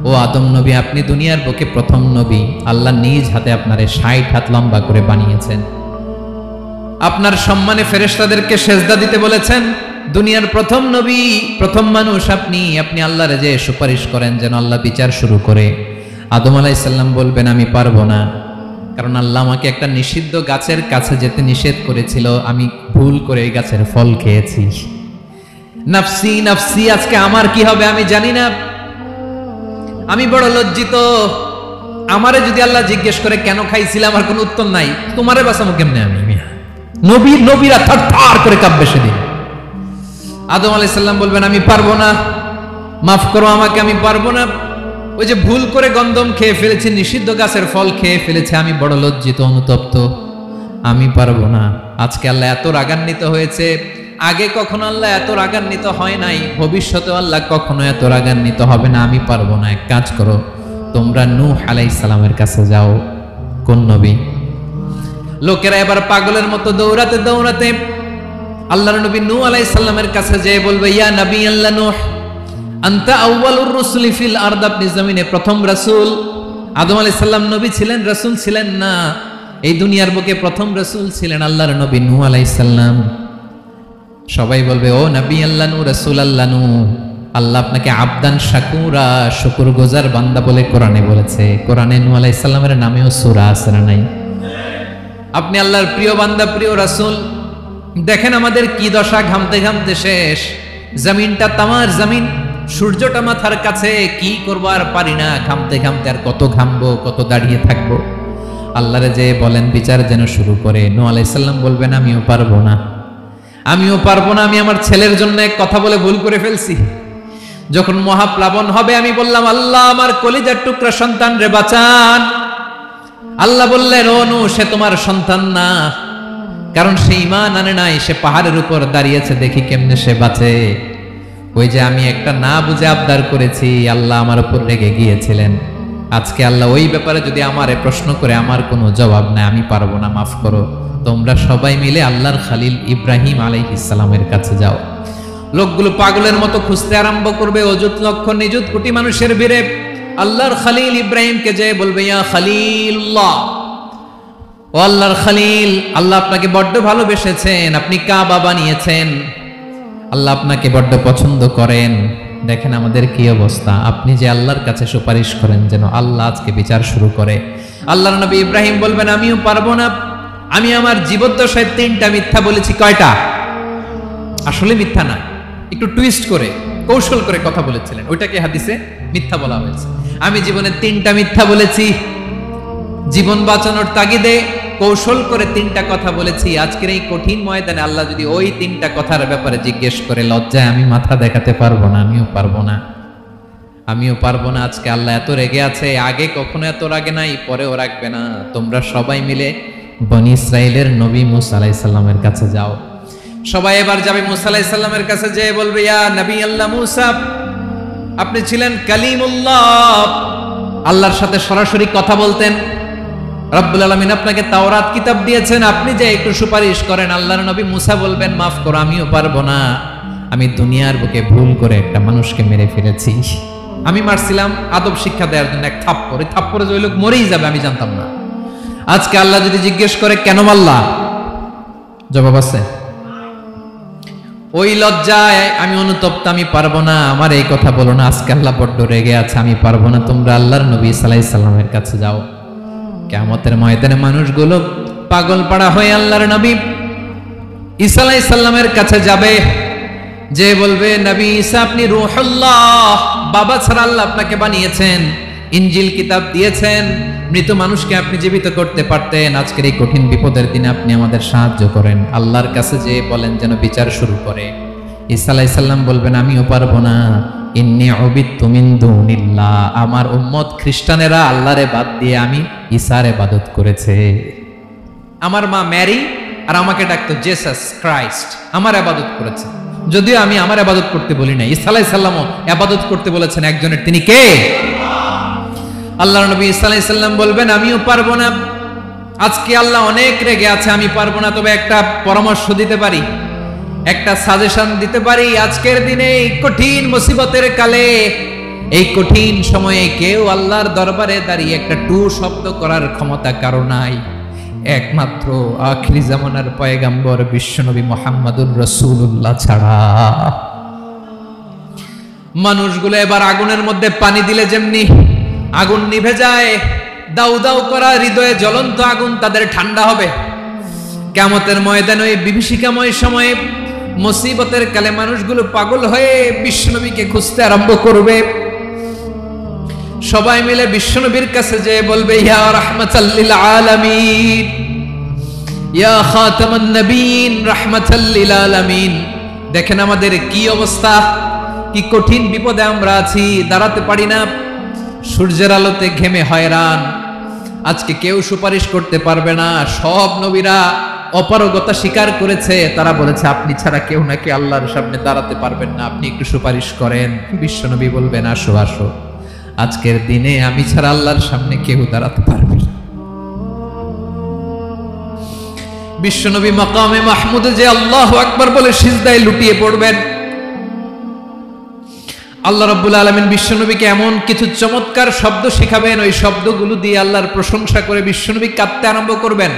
ও আদম নবী আপনি দুনিয়ার বুকে প্রথম নবী, আল্লাহ নিজ হাতে আপনারে 60 হাত লম্বা করে বানিয়েছেন, আপনার সম্মানে ফেরেশতাদেরকে সেজদা দিতে বলেছেন, দুনিয়ার প্রথম নবী, প্রথম মানুষ আপনি, আপনি আল্লাহর যে সুপারিশ করেন যেন আল্লাহ বিচার শুরু করে। আদম আলাইহিস সালাম বলবেন আমি পারবো না, কারণ আল্লাহ আমাকে একটা নিষিদ্ধ গাছের কাছে যেতে নিষেধ করেছিল, আমি ভুল করে এই গাছের ফল খেয়েছি। নাফসি নাফসি, আজকে আমার কি হবে আমি জানি না, আমি বড় লজ্জিত। আমারে যদি আল্লাহ জিজ্ঞেস করে কেন খাইছিলাম, আমার কোনো উত্তর নাই, তোমারে বাঁচাবো কেমনে আমি? নবীরা থারথার করে কাঁপবে সেদিন। আদম আলাইহিস সালাম বলবেন আমি পারবো না, মাফ করো আমাকে, আমি পারবো না, ওই যে ভুল করে গন্ধম খেয়ে ফেলেছি, নিষিদ্ধ গাছের ফল খেয়ে ফেলেছে, আমি বড় লজ্জিত, অনুতপ্ত, আমি পারবো না। আজকে আল্লাহ এত রাগান্বিত হয়েছে, আগে কখনো আল্লাহ এত রাগান্বিত হয় নাই, ভবিষ্যতে আল্লাহ কখনো এত রাগান্বিত হবে না, আমি পারবো না। এক কাজ করো, তোমরা নূহ আলাইহিস সালামের কাছে যাও। কোন নবী? লোকেরা এবার পাগলের মতো দৌড়াতে দৌড়াতে আল্লাহর নবী নূহ আলাইহিস সালামের কাছে যেয়ে বলবে ইয়া নবী আল্লাহ নূহ, আনতা আউয়ালুর রাসূলি ফিল আরদ, আপনি জমিনে প্রথম রাসূল। আদম আলাইহিস সালাম নবী ছিলেন, রাসূল ছিলেন না। এই দুনিয়ার বুকে প্রথম রাসূল ছিলেন আল্লাহর নবী নূহ আলাইহিস সালাম। সবাই বলবে ও নবী আল্লাহ নূহ, রাসূল আল্লাহ নূহ, আল্লাহ আপনাকে আবদান শাকুরা, শুকরগুজার বান্দা বলে কোরআনে বলেছে। কোরআনে নূহ আলাইহিস সালামের নামেও সূরা আছে না নাই? আপনি আল্লাহর প্রিয় বান্দা, প্রিয় রাসূল। দেখেন আমাদের কি দশা, ঘামতে ঘামতে শেষ। জমিনটা তামার জমিন, সূর্যটা মাথার কাছে, কি করবো আর পারি না, ঘামতে ঘামতে আর কত ঘামবো, কত দাঁড়িয়ে থাকবো। আল্লাহরে যে বলেন বিচার যেন শুরু করে। নূহ আলাইহিস সালাম বলবেন আমিও পারবো না, আমিও পারবো না। আমি আমার ছেলের জন্য এক কথা বলে ভুল করে ফেলছি। যখন মহাপ্লাবন হবে আমি বললাম আল্লাহ আমার কলিজার টুকরা সন্তান রে বাঁচান। আল্লাহ বললেন ও নূহ, সে তোমার সন্তান না, কারণ সে ঈমান আনে নাই, সে পাহাড়ের উপর দাঁড়িয়েছে, দেখি কেমনে সে বাঁচে। ওই যে আমি একটা না বুঝে আবদার করেছি, আল্লাহ আমার উপর রেগে গিয়েছিলেন। আজকে আল্লাহ ওই ব্যাপারে যদি আমারে প্রশ্ন করে, আমার কোনো জবাব নাই, আমি পারবো না, মাফ করো। তোমরা সবাই মিলে আল্লাহর খালিল ইব্রাহিম আলাইহিস সালামের কাছে যাও। লোকগুলো পাগলের মতো খুঁজতে আরম্ভ করবে, অযুত লক্ষ নিযুত কোটি মানুষের ভিড়ে আল্লাহর খালিল ইব্রাহিমকে যে বলবে ইয়া খালিলুল্লাহ, ও আল্লাহর খালিল, আল্লাহ আপনাকে বড্ড ভালোবেসেছেন, আপনি কাবা বানিয়েছেন, আল্লাহ আপনাকে বড্ড পছন্দ করেন। দেখেন আমাদের কি অবস্থা। আপনি যে আল্লাহর কাছে সুপারিশ করেন যেন আল্লাহ আজকে বিচার শুরু করে। আল্লাহর নবী ইব্রাহিম বলবেন আমিও পারবো না, আমি আমার জীবদ্দশায় 3টা মিথ্যা বলেছি। কয়টা? আসলে মিথ্যা না, একটু টুইস্ট করে কৌশল করে কথা বলেছিলেন, ওইটাকে হাদিসে মিথ্যা বলা হয়েছে। আমি জীবনে 3টা মিথ্যা বলেছি, জীবন বাঁচানোর তাগিদে কৌশল করে 3টা কথা বলেছি। আজকের এই কঠিন ময়দানে আল্লাহ যদি ওই 3টা কথার ব্যাপারে জিজ্ঞেস করে, লজ্জায় আমি মাথা দেখাতে পারবো না, আমিও পারবো না, আমিও পারবো না। আজকে আল্লাহ এত রেগে আছে, আগে কখনো এত রাগে নাই, পরেও রাখবে না। তোমরা সবাই মিলে বনি ইসরাইলের নবী মূসা আলাইহিস সালামের কাছে যাও। সবাই এবার যাবে মূসা আলাইহিস সালামের কাছে, যেয়ে বলবে ইয়া নবী আল্লাহ মূসা, আপনি ছিলেন কালিমুল্লাহ, আল্লাহর সাথে সরাসরি কথা বলতেন। রব্বুল আলামিন আপনাকে তাওরাত কিতাব দিয়েছেন, আপনি যে একটু সুপারিশ করেন। আল্লাহর নবী মূসা বলবেন মাফ করো, আমিও পারবো না, আমি দুনিয়ার বুকে ভুল করে একটা মানুষকে মেরে ফেলেছি। আমি মারছিলাম আদব শিক্ষা দেওয়ার জন্য এক থাপ্পড়, এই থাপ্পড়ে যে ওই লোক মরেই যাবে আমি জানতাম না। আজকে আল্লাহ যদি জিজ্ঞেস করে কেন মারলা, জবাব আছে? ওই লজ্জায় আমি অনুতপ্ত, আমি পারবো না, আমার এই কথা বলো না। আজকে আল্লাহ বড্ড রেগে আছে, আমি পারবো না। তোমরা আল্লাহর নবী ঈসা আলাইহিস সালামের কাছে যাও। কিয়ামতের ময়দানে মানুষগুলো পাগল পাড়া হয়ে আল্লাহর নবী ঈসা আলাইহিস সালামের কাছে যাবে, যে বলবে নবী ঈসা আপনি রূহুল্লাহ, বাবা ছাড়া আল্লাহ আপনাকে বানিয়েছেন, ইনজিল কিতাব দিয়েছেন, মৃত মানুষকে আপনি জীবিত করতে পারতেন। আজকের এই কঠিন বিপদের দিনে আপনি আমাদের সাহায্য করেন। আল্লাহর কাছে যে বলেন যেন বিচার শুরু করে। ঈসা আলাইহিস সালাম বলবেন আমিও পারবো না, ইন্নী উবিদতু মিন দুনিল্লাহ, আমার উম্মত খ্রিস্টানেরা আল্লাহরে বাদ দিয়ে আমি ঈসার ইবাদত করেছে। আমার মা ম্যারি আর আমাকে ডাকতো জেসাস ক্রাইস্ট, আমার ইবাদত করেছে। যদিও আমি আমার ইবাদত করতে বলি না, ঈসা আলাইহিস সালামও ইবাদত করতে বলেছেন একজনের, তিনি কে? আল্লাহর নবী ঈসা আলাইহিস সালাম বলবেন আমিও পারবো না। আজকে আল্লাহ অনেক রেগে আছে, আমি পারবো না, তবে একটা পরামর্শ দিতে পারি, একটা সাজেশন দিতে পারি। আজকের দিনে এই কঠিন মুসিবতের কালে, এই কঠিন সময়ে কেউ আল্লাহর দরবারে দাঁড়িয়ে একটা টু শব্দ করার ক্ষমতা কারো নাই, একমাত্র আখিরি জামানার পয়গাম্বর বিশ্বনবী মুহাম্মদুর রাসূলুল্লাহ ছাড়া। মানুষগুলো এবার আগুনের মধ্যে পানি দিলে যেমনি আগুন নিভে যায়, দাউ দাউ করা হৃদয়ে জ্বলন্ত আগুন তাদের ঠান্ডা হবে। কিয়ামতের ময়দানে ওই বিভীষিকাময় সময়ে মুসিবতের কালে মানুষগুলো পাগল হয়ে বিশ্বনবীকে খুঁজতে আরম্ভ করবে। সবাই মিলে বিশ্বনবীর কাছে যেয়ে বলবে ইয়া রাহমাতাল লিল আলামিন, ইয়া খাতামান নবীন, রাহমাতাল লিল আলামিন। দেখেন আমাদের কি অবস্থা, কি কঠিন বিপদে আমরা আছি, দাঁড়াতে পারি না, সূর্যের আলোতে ঘেমে হয়রান। আজকে কেউ সুপারিশ করতে পারবে না। সব নবীরা অপারগতা স্বীকার করেছে, তারা বলেছে আপনি ছাড়া কেউ নাকি আল্লাহর সামনে দাঁড়াতে পারবেন না, আপনি একটু সুপারিশ করেন। বিশ্বনবী বলবেন আসো আসো, আজকের দিনে আমি ছাড়া আল্লাহর সামনে কেউ দাঁড়াতে পারবে না। বিশ্বনবী মাকামে মাহমুদে যে আল্লাহু আকবার বলে সিজদায় লুটিয়ে পড়বেন, আল্লাহ রাব্বুল আলামিন বিশ্বনবীকে এমন কিছু চমৎকার শব্দ শেখাবেন, ওই শব্দগুলো দিয়ে আল্লাহর প্রশংসা করে বিশ্বনবী কাঁদতে আরম্ভ করবেন।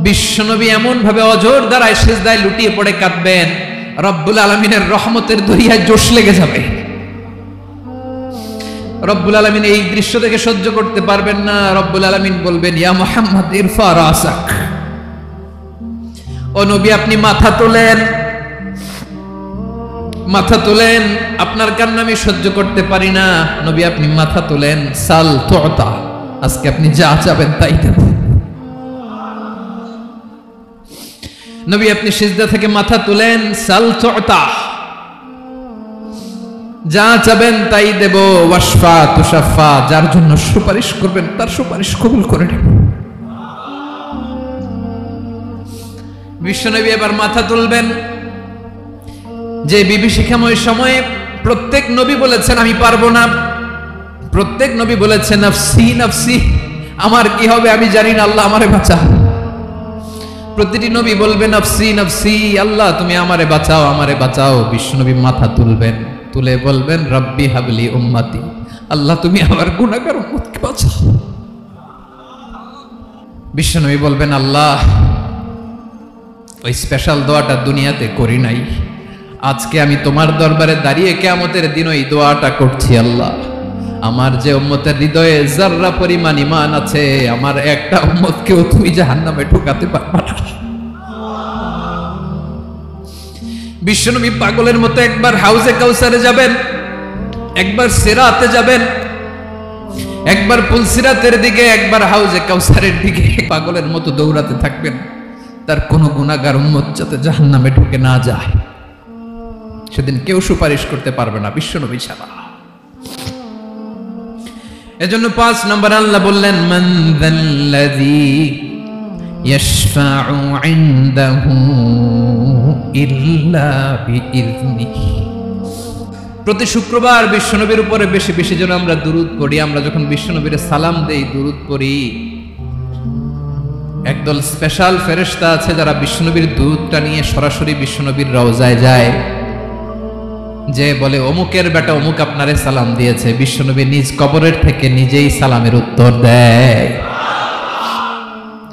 বিশ্বনবী এমন ভাবে অজর দ্বারায় সিজদায় লুটিয়ে পড়ে কাঁদবেন, রব্বুল আলামিনের রহমতের দরিয়ায় জোশ লেগে যাবে। রব্বুল আলামিন এই দৃশ্য থেকে সহ্য করতে পারবেন না। রব্বুল আলামিন বলবেন, ইয়া মুহাম্মদ ইরফা রাসাক, ও নবী আপনি মাথা তোলেন, মাথা তোলেন, আপনার কান্না আমি সহ্য করতে পারি না। নবী আপনি মাথা তোলেন, সাল তুতা, আজকে আপনি যা চাবেন তাই দেব। নবী আপনি সিজদা থেকে মাথা তুলেন, সাল তুতা, যা চাবেন তাই দেব। ওয়াশফা তুশাফা, যার জন্য সুপারিশ করবেন তার সুপারিশ কবুল করে নেব। বিশ্বনবী এবার মাথা তুলবেন। যে বিভীষিকাময় সময়ে প্রত্যেক নবী বলেছেন আমি পারবো না, প্রত্যেক নবী বলেছেন নাফসি নাফসি, আমার কি হবে আমি জানি না, আল্লাহ আমারে বাঁচা। প্রতিটি নবী বলবেন নাফসি নাফসি, আল্লাহ তুমি আমারে বাঁচাও, আমারে বাঁচাও। বিশ্বনবী মাথা তুলবেন, তুলে বলবেন রব্বি হাবলি উম্মতি, আল্লাহ তুমি আমার গুনাহগার উম্মতকে বাঁচাও। বিশ্বনবী বলবেন আল্লাহ ওই স্পেশাল দোয়াটা দুনিয়াতে করি নাই, আজকে আমি তোমার দরবারে দাঁড়িয়ে কিয়ামতের দিন ওই দোয়াটা করছি। আল্লাহ আমার যে উম্মতের হৃদয়ে যাররা পরিমাণ ঈমান আছে, আমার একটা উম্মতকেও তুমি জাহান্নামে ঢোকাতে পারবে না। বিশ্বনবী পাগলের মতো একবার হাউজে কাউসারে যাবেন, একবার সিরাতে যাবেন, একবার পুলসিরাতের দিকে, একবার হাউজে কাউসারের দিকে পাগলের মতো দৌড়াতে থাকবেন, তার কোনো গুনাহগার উম্মত যাতে জাহান্নামে ঢুকে না যায়। সেদিন কেউ সুপারিশ করতে পারবে না বিশ্বনবী ছাড়া। এজন্য ৫ নম্বর আল্লাহ বললেন মান যাল্লাযী ইয়াশফাউ ইনদাহু ইল্লা বিইযনিহি। প্রতি শুক্রবার বিশ্বনবীর উপরে বেশি বেশি যেন আমরা দুরূদ পড়ি। আমরা যখন বিশ্বনবীর সালাম দেই, দুরূদ পড়ি, একদল স্পেশাল ফেরেশতা আছে যারা বিশ্বনবীর দুরূদটা নিয়ে সরাসরি বিশ্বনবীর রওজায় যায়, যে বলে অমুকের বেটা অমুক আপনারে সালাম দিয়েছে। বিশ্বনবী নিজ কবরের থেকে নিজেই সালামের উত্তর দেয়।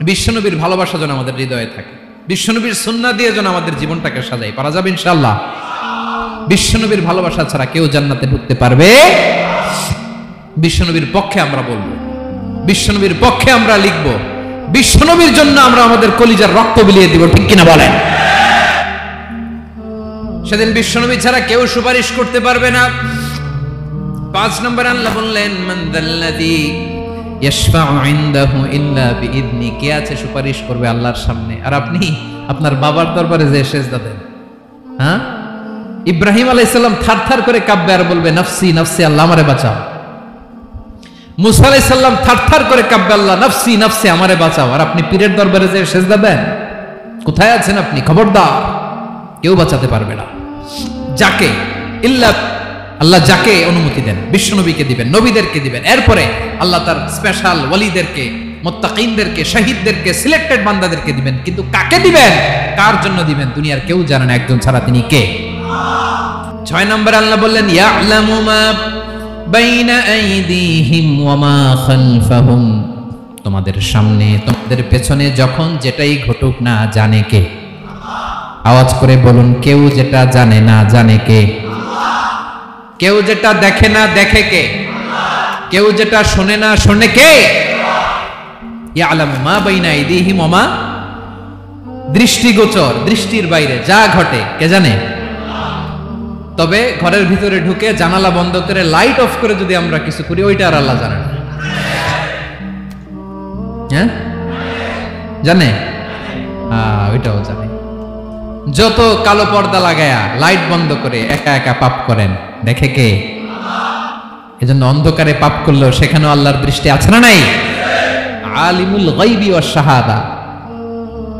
বিশ্বনবীর ভালোবাসা যেন আমাদের হৃদয়ে থাকে, বিশ্বনবীর সুন্নাহ দিয়ে যেন আমাদের জীবনটাকে সাজাই। পারা যাবে ইনশাআল্লাহ। বিশ্বনবীর ভালোবাসা ছাড়া কেউ জান্নাতে ঢুকতে পারবে। বিশ্বনবীর পক্ষে আমরা বলবো, বিশ্বনবীর পক্ষে আমরা লিখব, বিশ্বনবীর জন্য আমরা আমাদের কলিজার রক্ত বিলিয়ে দিব, ঠিক কিনা বলেন? সেদিন বিশ্বনবী ছাড়া কেউ সুপারিশ করতে পারবে না। ৫ নম্বর আল্লাহ বললেন মান যাল্লাযী ইয়াশফাউ ইনদাহু ইল্লা বিইযনি, কে আছে সুপারিশ করবে আল্লাহর সামনে আর আপনি আপনার বাবার দরবারে যে সিজদা দেন? হ্যাঁ, ইব্রাহিম আলাইহিস সালাম থারথার করে কাঁপবে আর বলবে নাফসি নাফসি, আল্লাহ আমারে বাঁচাও। মুসা আলাইহিস সালাম থারথার করে কাঁপবে, আল্লাহ নাফসি নাফসি, আমারে বাঁচাও। আর আপনি পীরের দরবারে যে সিজদা দেন, কোথায় আছেন আপনি? খবরদার, কেউ বাঁচাতে পারবে না। যাকে ইল্লা আল্লাহ যাকে অনুমতি দেন, বিশ্বনবীকে দিবেন, নবীদেরকে দিবেন, এরপরে আল্লাহ তার স্পেশাল ওয়ালিদেরকে, মুত্তাকিনদেরকে, শহীদদেরকে, সিলেক্টেড বান্দাদেরকে দিবেন। কিন্তু কাকে দিবেন, কার জন্য দিবেন, দুনিয়ার কেউ জানে না, একজন ছাড়া, তিনি কে? ৬ নম্বর আল্লাহ বললেন ইয়ালামু মা বাইনা আইদিহিম ওয়া মা খালফাহুম, তোমাদের সামনে তোমাদের পেছনে যখন যেটাই ঘটুক না জানে কে? আওয়াজ করে বলুন, কেউ যেটা জানে না জানে কে? কেউ যেটা দেখে না দেখে কে? কেউ যেটা শোনে না শোনে কে? ইয়ালামু মা বাইনা আইদিহিম ওয়া মা, দৃষ্টিগোচর, দৃষ্টির বাইরে যা ঘটে কে জানে? তবে ঘরের ভিতরে ঢুকে জানালা বন্ধ করে লাইট অফ করে যদি আমরা কিছু করি, ওইটা আর আল্লাহ জানে না। হ্যাঁ, জানে? ওইটাও জানে। যত কালো পর্দা লাগায়া লাইট বন্ধ করে একা একা পাপ করেন, দেখে কে? এজন্য অন্ধকারে পাপ করলেও সেখানেও আল্লাহর দৃষ্টি আছে না নাই? আলিমুল গায়বি ওয়াশ শাহাদা,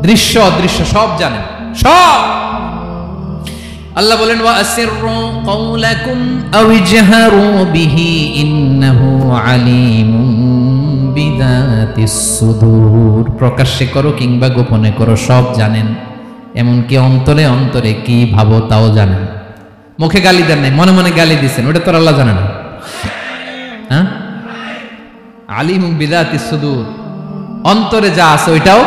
দৃশ্য অদৃশ্য সব জানেন, সব। আল্লাহ বলেন ওয়া আসিররু কাওলাকুম আও ইজহারু বিহি ইন্নাহু আলিমুম বিযাতিস সুদূর, প্রকাশ্যে করো কিংবা গোপনে করো সব জানেন, এমনকি অন্তরে অন্তরে কি ভাবো তাও জানেন। মুখে গালি দেন নাই, মনে মনে গালি দিচ্ছেন, ওটা তোর আল্লাহ জানে না? হ্যাঁ, আলিমুম বিযাতিস সুদূর, অন্তরে যা আছে ওইটাও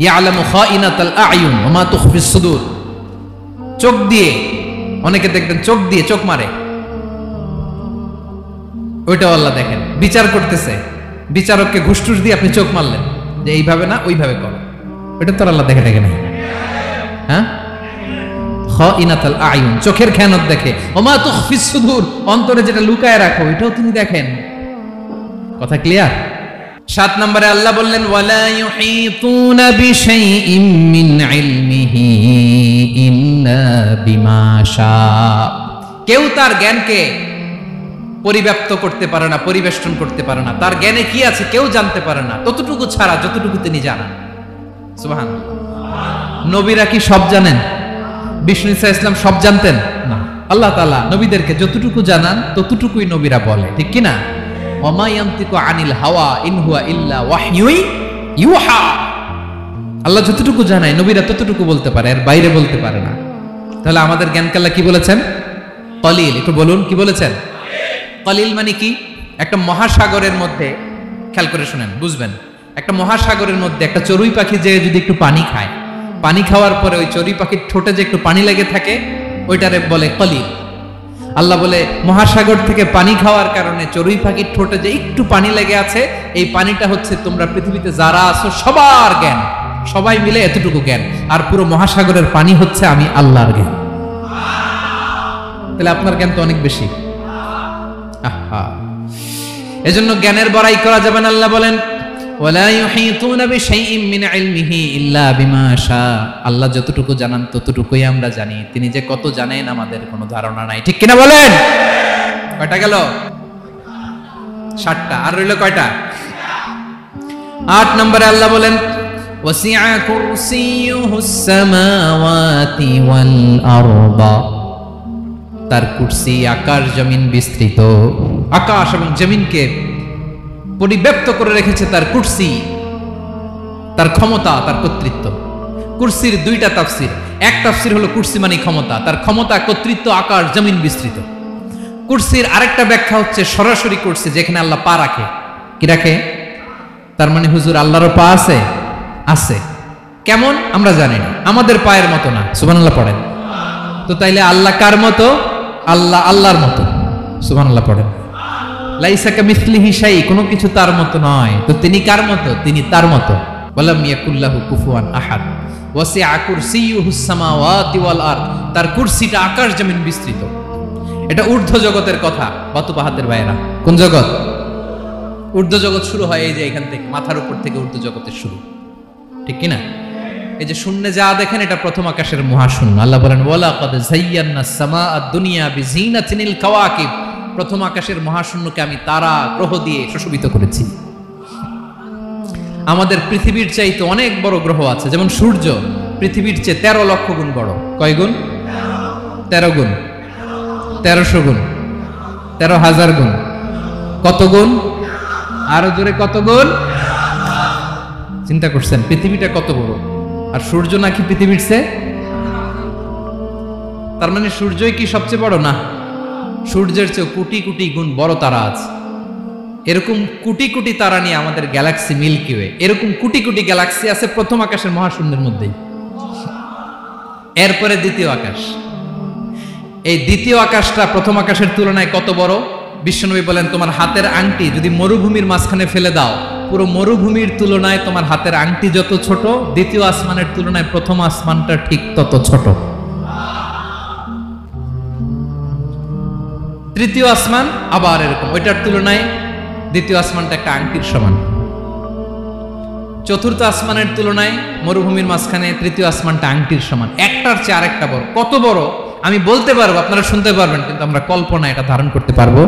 ইয়ালামু খাইনাতাল আ'য়ুন ওয়া মা তুখফিস সুদূর। চোখ দিয়ে, অনেকে দেখবেন চোখ দিয়ে চোখ মারে, ওইটাও আল্লাহ দেখেন, বিচার করতেছে, বিচারককে ঘুষটুস দিয়ে আপনি চোখ মারলেন যে এইভাবে না ওইভাবে করো, ওইটা তোর আল্লাহ দেখে দেখে নাই? হ্যাঁ, খাইনাতাল আ'য়ুন, চোখের খেয়ানত দেখে, ওয়া মা তুখফিস সুদূর, অন্তরে যেটা লুকায় রাখো ওইটাও তিনি দেখেন। কথা ক্লিয়ার? 7 নম্বরে আল্লাহ বললেন ওয়ালা ইউহিতুনা বিশাইইম মিন ইলমিহি ইল্লা বিমা শা। কেউ তার জ্ঞানকে পরিব্যাপ্ত করতে পারে না, পরিবেষ্টন করতে পারে না, তার জ্ঞানে কি আছে কেউ জানতে পারে না ততটুকু ছাড়া যতটুকু তিনি জানেন। সুবহানাল্লাহ। নবীরা কি সব জানেন? বিষ্ণু ঈসা ইসলাম সব জানতেন না। আল্লাহ তাআলা নবীদেরকে যতটুকু জানান ততটুকুই নবীরা বলে, ঠিক কি না? ওমা ইয়ানতিকু আনিল হাওয়া ইন হুয়া ইল্লা ওয়াহয়ুই ইউহা। আল্লাহ যতটুকু জানায় নবীরা ততটুকু বলতে পারে, এর বাইরে বলতে পারে না। তাহলে আমাদের জ্ঞানকে আল্লাহ কি বলেছেন? কলিল। একটু বলুন কি বলেছেন? কলিল মানে কি? একটা মহাসাগরের মধ্যে, খেয়াল করে শুনেন বুঝবেন, একটা মহাসাগরের মধ্যে একটা চড়ুই পাখি যে যদি একটু পানি খায়, পানি খাওয়ার পরে ওই চড়ুই পাখির ঠোঁটে যে একটু পানি লেগে থাকে ওইটারে বলে কলিল। আল্লাহ বলে মহাসাগর থেকে পানি খাওয়ার কারণে চড়ুই পাখির ঠোঁটে যে একটু পানি লেগে আছে, এই পানিটা হচ্ছে তোমরা পৃথিবীতে যারা আছো সবার জ্ঞান, সবাই মিলে এতটুকু জ্ঞান, আর পুরো মহাসাগরের পানি হচ্ছে আমি আল্লাহর জ্ঞান। তাহলে আপনার জ্ঞান তো অনেক বেশি। এজন্য জ্ঞানের বড়াই করা যাবে না। আল্লাহ বলেন ওয়ালা ইউহিতুনা বিশাইইম মিন ইলমিহি ইল্লা বিমা শা। আল্লাহ যতটুকু জানান ততটুকুই আমরা জানি, তিনি যে কত জানেন আমাদের কোনো ধারণা নাই, ঠিক কিনা বলেন? কয়টা গেল? 7টা। আর রইল কয়টা? 8 নম্বরে আল্লাহ বলেন ওয়াসিআ কুরসিয়ুহুস সামাওয়াতি ওয়াল আরদা। তার কুরসি আকাশ জমিন বিস্তৃত, আকাশ এবং জমিনকে পরিব্যাপ্ত করে রেখেছে তার কুরসি, তার ক্ষমতা, তার কর্তৃত্ব। কুরসির 2টা তাফসীর। এক তাফসীর হলো কুরসি মানে ক্ষমতা, তার ক্ষমতা, কর্তৃত্ব, আকাশ জমিন বিস্তৃত। কুরসির আরেকটা ব্যাখ্যা হচ্ছে সরাসরি কুরসি, যেখানে আল্লাহ পা রাখে। কি রাখে? তার মানে হুজুর আল্লাহরও পা আছে? আছে। কেমন আমরা জানি না, আমাদের পায়ের মতো না। সুবহানাল্লাহ পড়েন তো। তাইলে আল্লাহ কার মতো? আল্লাহ আল্লাহর মতো। সুবহানাল্লাহ পড়েন। লাইসা কামিসলিহি শাই, কোনো কিছু তার মতো নয়। তো তিনি কার মতো? তিনি তার মতো। ওয়ালাম ইয়াকুল্লাহু কুফুয়ান আহাদ। ওয়াসিআ কুরসিয়ুহুস সামাওয়াতি ওয়াল আরদ। তার কুরসিটা আকাশ জমিন বিস্তৃত। এটা ঊর্ধ্ব জগতের কথা। বাতুবাহাতের ভাইয়েরা, কোন জগৎ? ঊর্ধ্ব জগৎ শুরু হয় এই যে এখান থেকে, মাথার উপর থেকে ঊর্ধ্ব জগতের শুরু, ঠিক কি না? এই যে শূন্যে যা দেখেন এটা প্রথম আকাশের মহাশূন্য। আল্লাহ বলেন ওয়ালাকাদ যায়্যানাস সামাআদ দুনিয়া বিজিনাতিল কাওয়াকিব। প্রথম আকাশের মহাশূন্যকে আমি তারা গ্রহ দিয়ে সুশোভিত করেছি। আমাদের পৃথিবীর চাইতে অনেক বড় গ্রহ আছে, যেমন সূর্য পৃথিবীর চেয়ে 13 লক্ষ গুণ বড়। কয় গুণ? 13 গুণ, 1300 গুণ, 13,000 গুণ। কত গুণ? আরো জোরে কত গুণ? চিন্তা করছেন পৃথিবীটা কত বড়, আর সূর্য নাকি পৃথিবীর চেয়ে? তার মানে সূর্যই কি সবচেয়ে বড়? না, সূর্যের চেয়ে কোটি কোটি গুণ বড় তারা আছে। এরকম কোটি কোটি তারা নিয়ে আমাদের গ্যালাক্সি মিল্কি ওয়ে, এরকম কোটি কোটি গ্যালাক্সি আছে প্রথম আকাশের মহাশূন্যের মধ্যেই। এরপরে দ্বিতীয় আকাশ। এই দ্বিতীয় আকাশটা প্রথম আকাশের তুলনায় কত বড়? বিশ্বনবী বলেন তোমার হাতের আংটি যদি মরুভূমির মাঝখানে ফেলে দাও, পুরো মরুভূমির তুলনায় তোমার হাতের আংটি যত ছোট, দ্বিতীয় আসমানের তুলনায় প্রথম আসমানটা ঠিক তত ছোট। তৃতীয় আসমান আবার এরকম, ওইটার তুলনায় দ্বিতীয় আসমানটা একটা আংটির সমান। চতুর্থ আসমানের তুলনায় মরুভূমির মাঝখানে তৃতীয় আসমানটা আংটির সমান। একটার চেয়ে আরেকটা বড়। কত বড় আমি বলতে পারবো, আপনারা শুনতে পারবেন, কিন্তু আমরা কল্পনা এটা ধারণ করতে পারবো।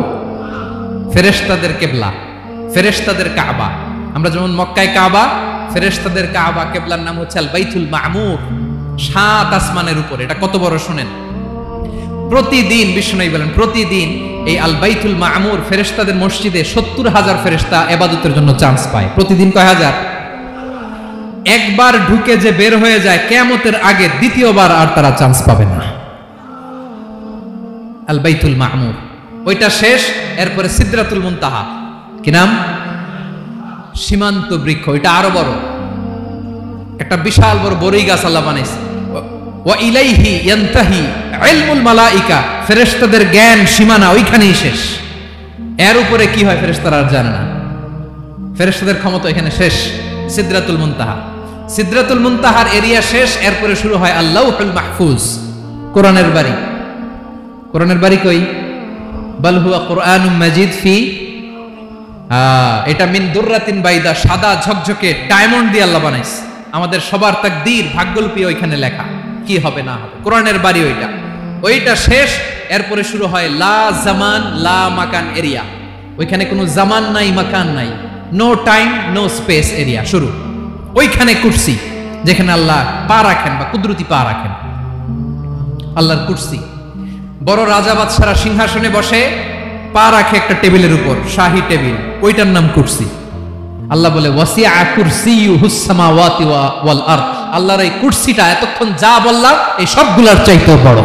ফেরেশতাদের কিবলা, ফেরেশতাদের কাবা। আমরা যেমন মক্কায় কাবা, ফেরেশতাদের কাবা কিবলার নাম হচ্ছে আল বাইতুল মামুর, 7 আসমানের উপরে। এটা কত বড় শুনেন। প্রতিদিন বিষ্ণু বলেন প্রতিদিন এই আল বাইতুল মামুর ফেরেশতাদের মসজিদে 70,000 ফেরেশতা ইবাদতের জন্য চান্স পায়। প্রতিদিন কয় হাজার? একবার ঢুকে যে বের হয়ে যায় কিয়ামতের আগে দ্বিতীয়বার আর তারা চান্স পাবে না। আল বাইতুল মামুর, ওইটা শেষ। এরপরে সিদরাতুল মুনতাহা, কি নাম? সীমান্ত বৃক্ষ। ওইটা আরো বড়, একটা বিশাল বড় বড়ই গাছ আল্লাহ বানাইছে। ওয়া ইলাইহি ইয়ানতাহি ইলমুল মালাইকা, ফেরেশতাদের জ্ঞান সীমানা ওইখানেই শেষ। এর উপরে কি হয় ফেরেশতারা আর জানে না। ফেরেশতাদের ক্ষমতা এখানে শেষ। সিদরাতুল মুনতাহা, সিদরাতুল মুনতাহার এরিয়া শেষ। এরপরে শুরু হয় আল্লাহুল মাহফুজ, কোরআনের বাড়ি। কোরআনের বাড়ি কই? বাল হুয়া কুরআনুম মাজিদ ফি, এটা মিন দুররাতিন বাইদা, সাদা ঝকঝকে ডায়মন্ড দিয়ে আল্লাহ বানাইছে। আমাদের সবার তাকদীর, ভাগ্যলিপি ওইখানে লেখা, কি হবে না হবে। কোরআনের বাড়ি ওইটা, ওইটা শেষ। এরপরে শুরু হয় লা জামান লা মাকান এরিয়া। ওইখানে কোনো জামান নাই, মাকান নাই, no time no space area শুরু। ওইখানে কুরসি, যেখানে আল্লাহ পা রাখেন বা কুদরতি পা রাখেন, আল্লাহর কুরসি। বড় রাজা বাদশারা সিংহাসনে বসে পা রাখে একটা টেবিলের উপর, শাহী টেবিল, ওইটার নাম কুরসি। আল্লাহ বলে ওয়াসিআ কুরসিয়ুহুস সামাওয়াতি ওয়াল আরদ, আল্লাহর এই কুরসিটা এতক্ষণ যা বললাম এই সবগুলোর চাইতেও বড়।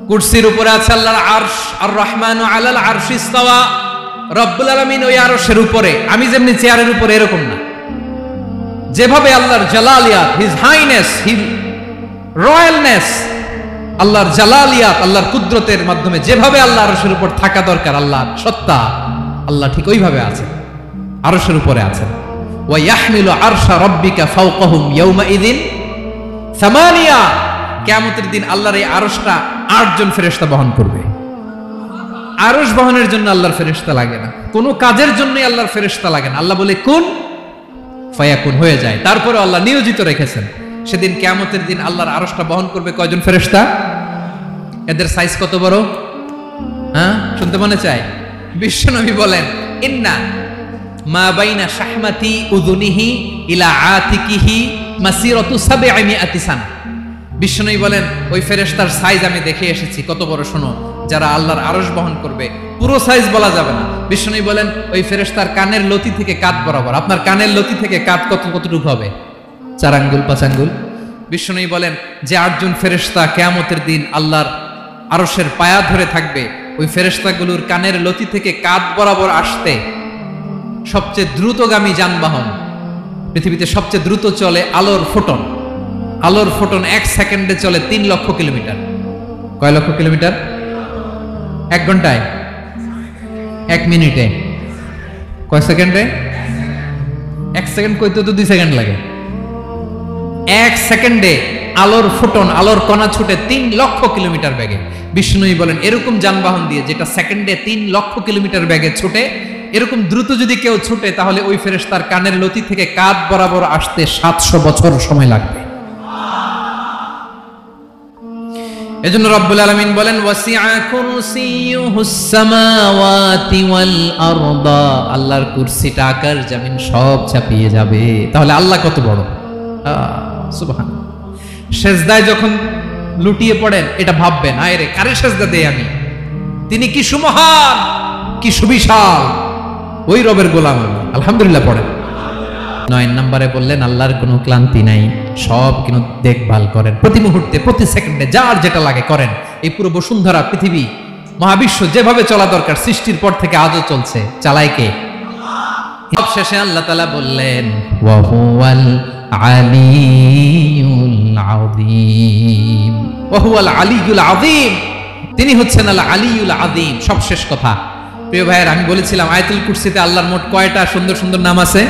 কুরসির উপরে আছে আল্লাহর আরশ, আর রহমানু আলাল আরশি ইস্তাওয়া, রব্বুল আলামিন ওই আরশের উপরে। আমি যেমনি চেয়ারের উপরে এরকম না, যেভাবে আল্লাহর জালালিয়াত, হিজ হাইনেস, হিজ রয়্যালনেস, আল্লাহর জালালিয়াত, আল্লাহর কুদরতের মাধ্যমে যেভাবে আল্লাহ আরশের উপর থাকা দরকার, আল্লাহর সত্তা, আল্লাহ ঠিক ওইভাবে আছেন, আরশের উপরে আছেন। ওয়া ইয়াহমিলু আরশা রাব্বিকা ফাওকাহুম ইয়াওমাইযিন সামানিয়া, কিয়ামতের দিন আল্লাহর এই আরশটা 8 জন ফেরেশতা বহন করবে। আরশ বহনের জন্য আল্লাহর ফেরেশতা লাগে না, কোনো কাজের জন্যই আল্লাহর ফেরেশতা লাগে না। আল্লাহ বলে কুন ফায়াকুন, হয়ে যায়। তারপরে আল্লাহ নিয়োজিত রেখেছেন। সেদিন কিয়ামতের দিন আল্লাহর আরশটা বহন করবে কয়জন ফেরেশতা? এদের সাইজ কত বড়? হ্যাঁ, শুনতে মনে চায়? বিশ্বনবী বলেন ইন্না মা বাইনা শাহমাতি উযুনিহি ইলা আতিকিহি মাসিরাতু 700 সানা। বিশ্বনবী বলেন ওই ফেরেশতার সাইজ আমি দেখে এসেছি, কত বড় শোনো। যারা আল্লাহর আরশ বহন করবে, পুরো সাইজ বলা যাবে না। বিশ্বনবী বলেন ওই ফেরেশতার কানের লতি থেকে কাঁধ বরাবর। আপনার কানের লতি থেকে কাঁধ কতটুকু হবে? 4 আঙ্গুল 5 আঙ্গুল। বিশ্বনবী বলেন যে 8 জন ফেরেশতা কিয়ামতের দিন আল্লাহর আরশের পায়া ধরে থাকবে, ওই ফেরেশতাগুলোর কানের লতি থেকে কাঁধ বরাবর আসতে সবচেয়ে দ্রুতগামী যানবাহন, পৃথিবীতে সবচেয়ে দ্রুত চলে আলোর ফোটন। আলোর ফোটন 1 সেকেন্ডে চলে 3 লক্ষ কিলোমিটার। কয় লক্ষ কিলোমিটার? 1 ঘন্টায়? 1 মিনিটে? কয় সেকেন্ডে? 1 সেকেন্ড কইতে তো 2 সেকেন্ড লাগে। 1 সেকেন্ডে আলোর ফোটন, আলোর কণা ছুটে 3 লক্ষ কিলোমিটার বেগে। বিষ্ণুই বলেন এরকম যানবাহন দিয়ে, যেটা সেকেন্ডে 3 লক্ষ কিলোমিটার বেগে ছুটে, এরকম দ্রুত যদি কেউ ছুটে, তাহলে ওই ফেরেশতার কানের লতি থেকে কাঁধ বরাবর আসতে 700 বছর সময় লাগবে। এজন্য রব্বুল আলামিন বলেন ওয়াসিআ কুরসিয়ুহুস সামাওয়াতি ওয়াল আরদা, আল্লাহর কুরসিটা আকাশ জমিন সব চাপিয়ে যাবে। তাহলে আল্লাহ কত বড়! সুবহানাল্লাহ। সেজদায় যখন লুটিয়ে পড়েন, এটা ভাববেন আয় রে, কারে সেজদা দেই আমি? তিনি কি সুমহান, কি সুবিশাল, ওই রবের গোলাম আমি। আলহামদুলিল্লাহ পড়েন। 9 নম্বরে বললেন আল্লাহর কোনো ক্লান্তি নাই, সব কিন্তু দেখভাল করেন, প্রতি মুহূর্তে প্রতি সেকেন্ডে যার যেটা লাগে করেন। এই পুরো বসুন্ধরা, পৃথিবী, মহাবিশ্ব যেভাবে চলা দরকার সৃষ্টির পর থেকে আজও চলছে, চালায় কে? সব শেষে আল্লাহ তাআলা বললেন ওয়া হুয়াল আলিয়ুল আযীম, ওয়া হুয়াল আলিয়ুল আযীম, তিনি হচ্ছেন আল আলিয়ুল আযীম। সব শেষ কথা। প্রিয় ভাইয়ের, আমি বলেছিলাম আয়াতুল কুরসিতে আল্লাহর মোট কয়টা সুন্দর সুন্দর নাম আছে?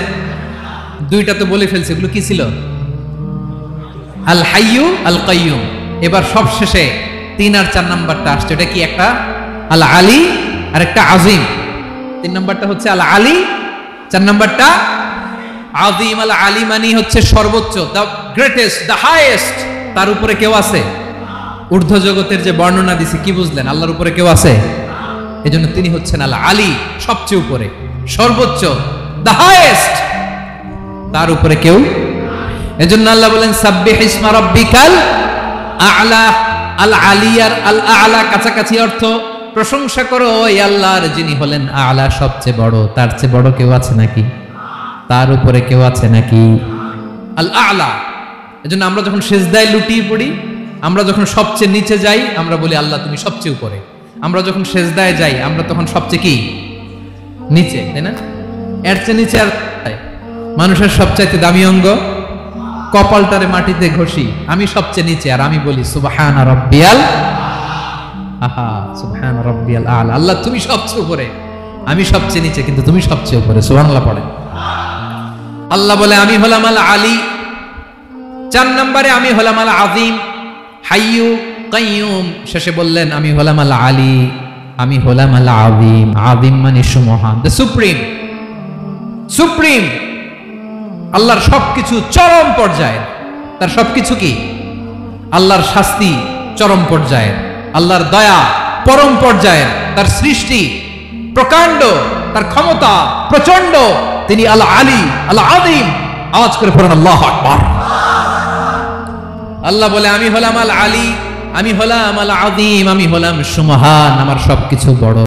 2টা তো বলে ফেলছি। এগুলো কি ছিল? আল হাইয়ু আল কাইয়ুম। এবার সব শেষে 3 আর 4 নাম্বারটা আসছে। এটা কি? একটা আল আলী আর একটা আযীম। 3 নাম্বারটা হচ্ছে আল আলী, 4 নাম্বারটা আযীম। আল আলী মানে হচ্ছে সর্বোচ্চ, দ্য গ্রেটেস্ট, দ্য হাইয়েস্ট। তার উপরে কেউ আছে? ঊর্ধ্ব জগতের যে বর্ণনা দিছি, কি বুঝলেন? আল্লাহর উপরে কেউ আছে? এজন্য তিনি হচ্ছেন আল আলী, সবচেয়ে উপরে, সর্বোচ্চ, দ্য হাইয়েস্ট। তার উপরে কেউ। এজন্য আল্লাহ বলেন সাব্বিহ ইসমা রাব্বিকাল আ'লা। আল আলিয়ার আল আ'লা কাছাকাছি অর্থ প্রশংসা করো ওই আল্লাহর, যিনি হলেন আ'লা, সবচেয়ে বড়। তার চেয়ে বড় কেউ আছে নাকি? তার উপরে কেউ আছে নাকি? আল আ'লা। এজন্য আমরা যখন সিজদায় লুটিয়ে পড়ি, আমরা যখন সবচেয়ে নিচে যাই আমরা বলি আল্লাহ তুমি সবচেয়ে উপরে, আমরা যখন সেজদায় যাই আমরা তখন সবচেয়ে কি নিচে, তাই না? এর চেয়ে নিচে আর মানুষের সবচাইতে দামি অঙ্গ কপালটারে মাটিতে ঘষি, আমি সবচেয়ে নিচে আর আমি বলি সুবহানা রাব্বিয়াল আহা সুবহানা রাব্বিয়াল আলা, আল্লাহ তুমি সবচেয়ে উপরে, আমি সবচেয়ে নিচে কিন্তু তুমি সবচেয়ে উপরে। সুবহানাল্লাহ পড়ে। আল্লাহ বলে আমি হলাম আল আলী। 4 নম্বরে আমি হলাম আল আযীম, হাইয়ু কাইয়ুম। শেষে বললেন আমি হলাম আল আলী, আমি হলাম আল আযীম। আযীম মানে সুমহান, দ্য সুপ্রিম। সুপ্রিম আল্লাহর সবকিছু চরম পর্যায়ের, তার সবকিছু কি? আল্লাহর শাস্তি চরম পর্যায়ের, আল্লাহর দয়া পরম পর্যায়ের, তার সৃষ্টি প্রকাণ্ড, তার ক্ষমতা প্রচন্ড। তিনি আল আলী আল আযীম। আওয়াজ করে পড়ুন আল্লাহু আকবার। আল্লাহ বলে আমি হলাম আল আলী, আমি হলাম আল আযীম, আমি হলাম সুমহান, আমার সবকিছু বড়।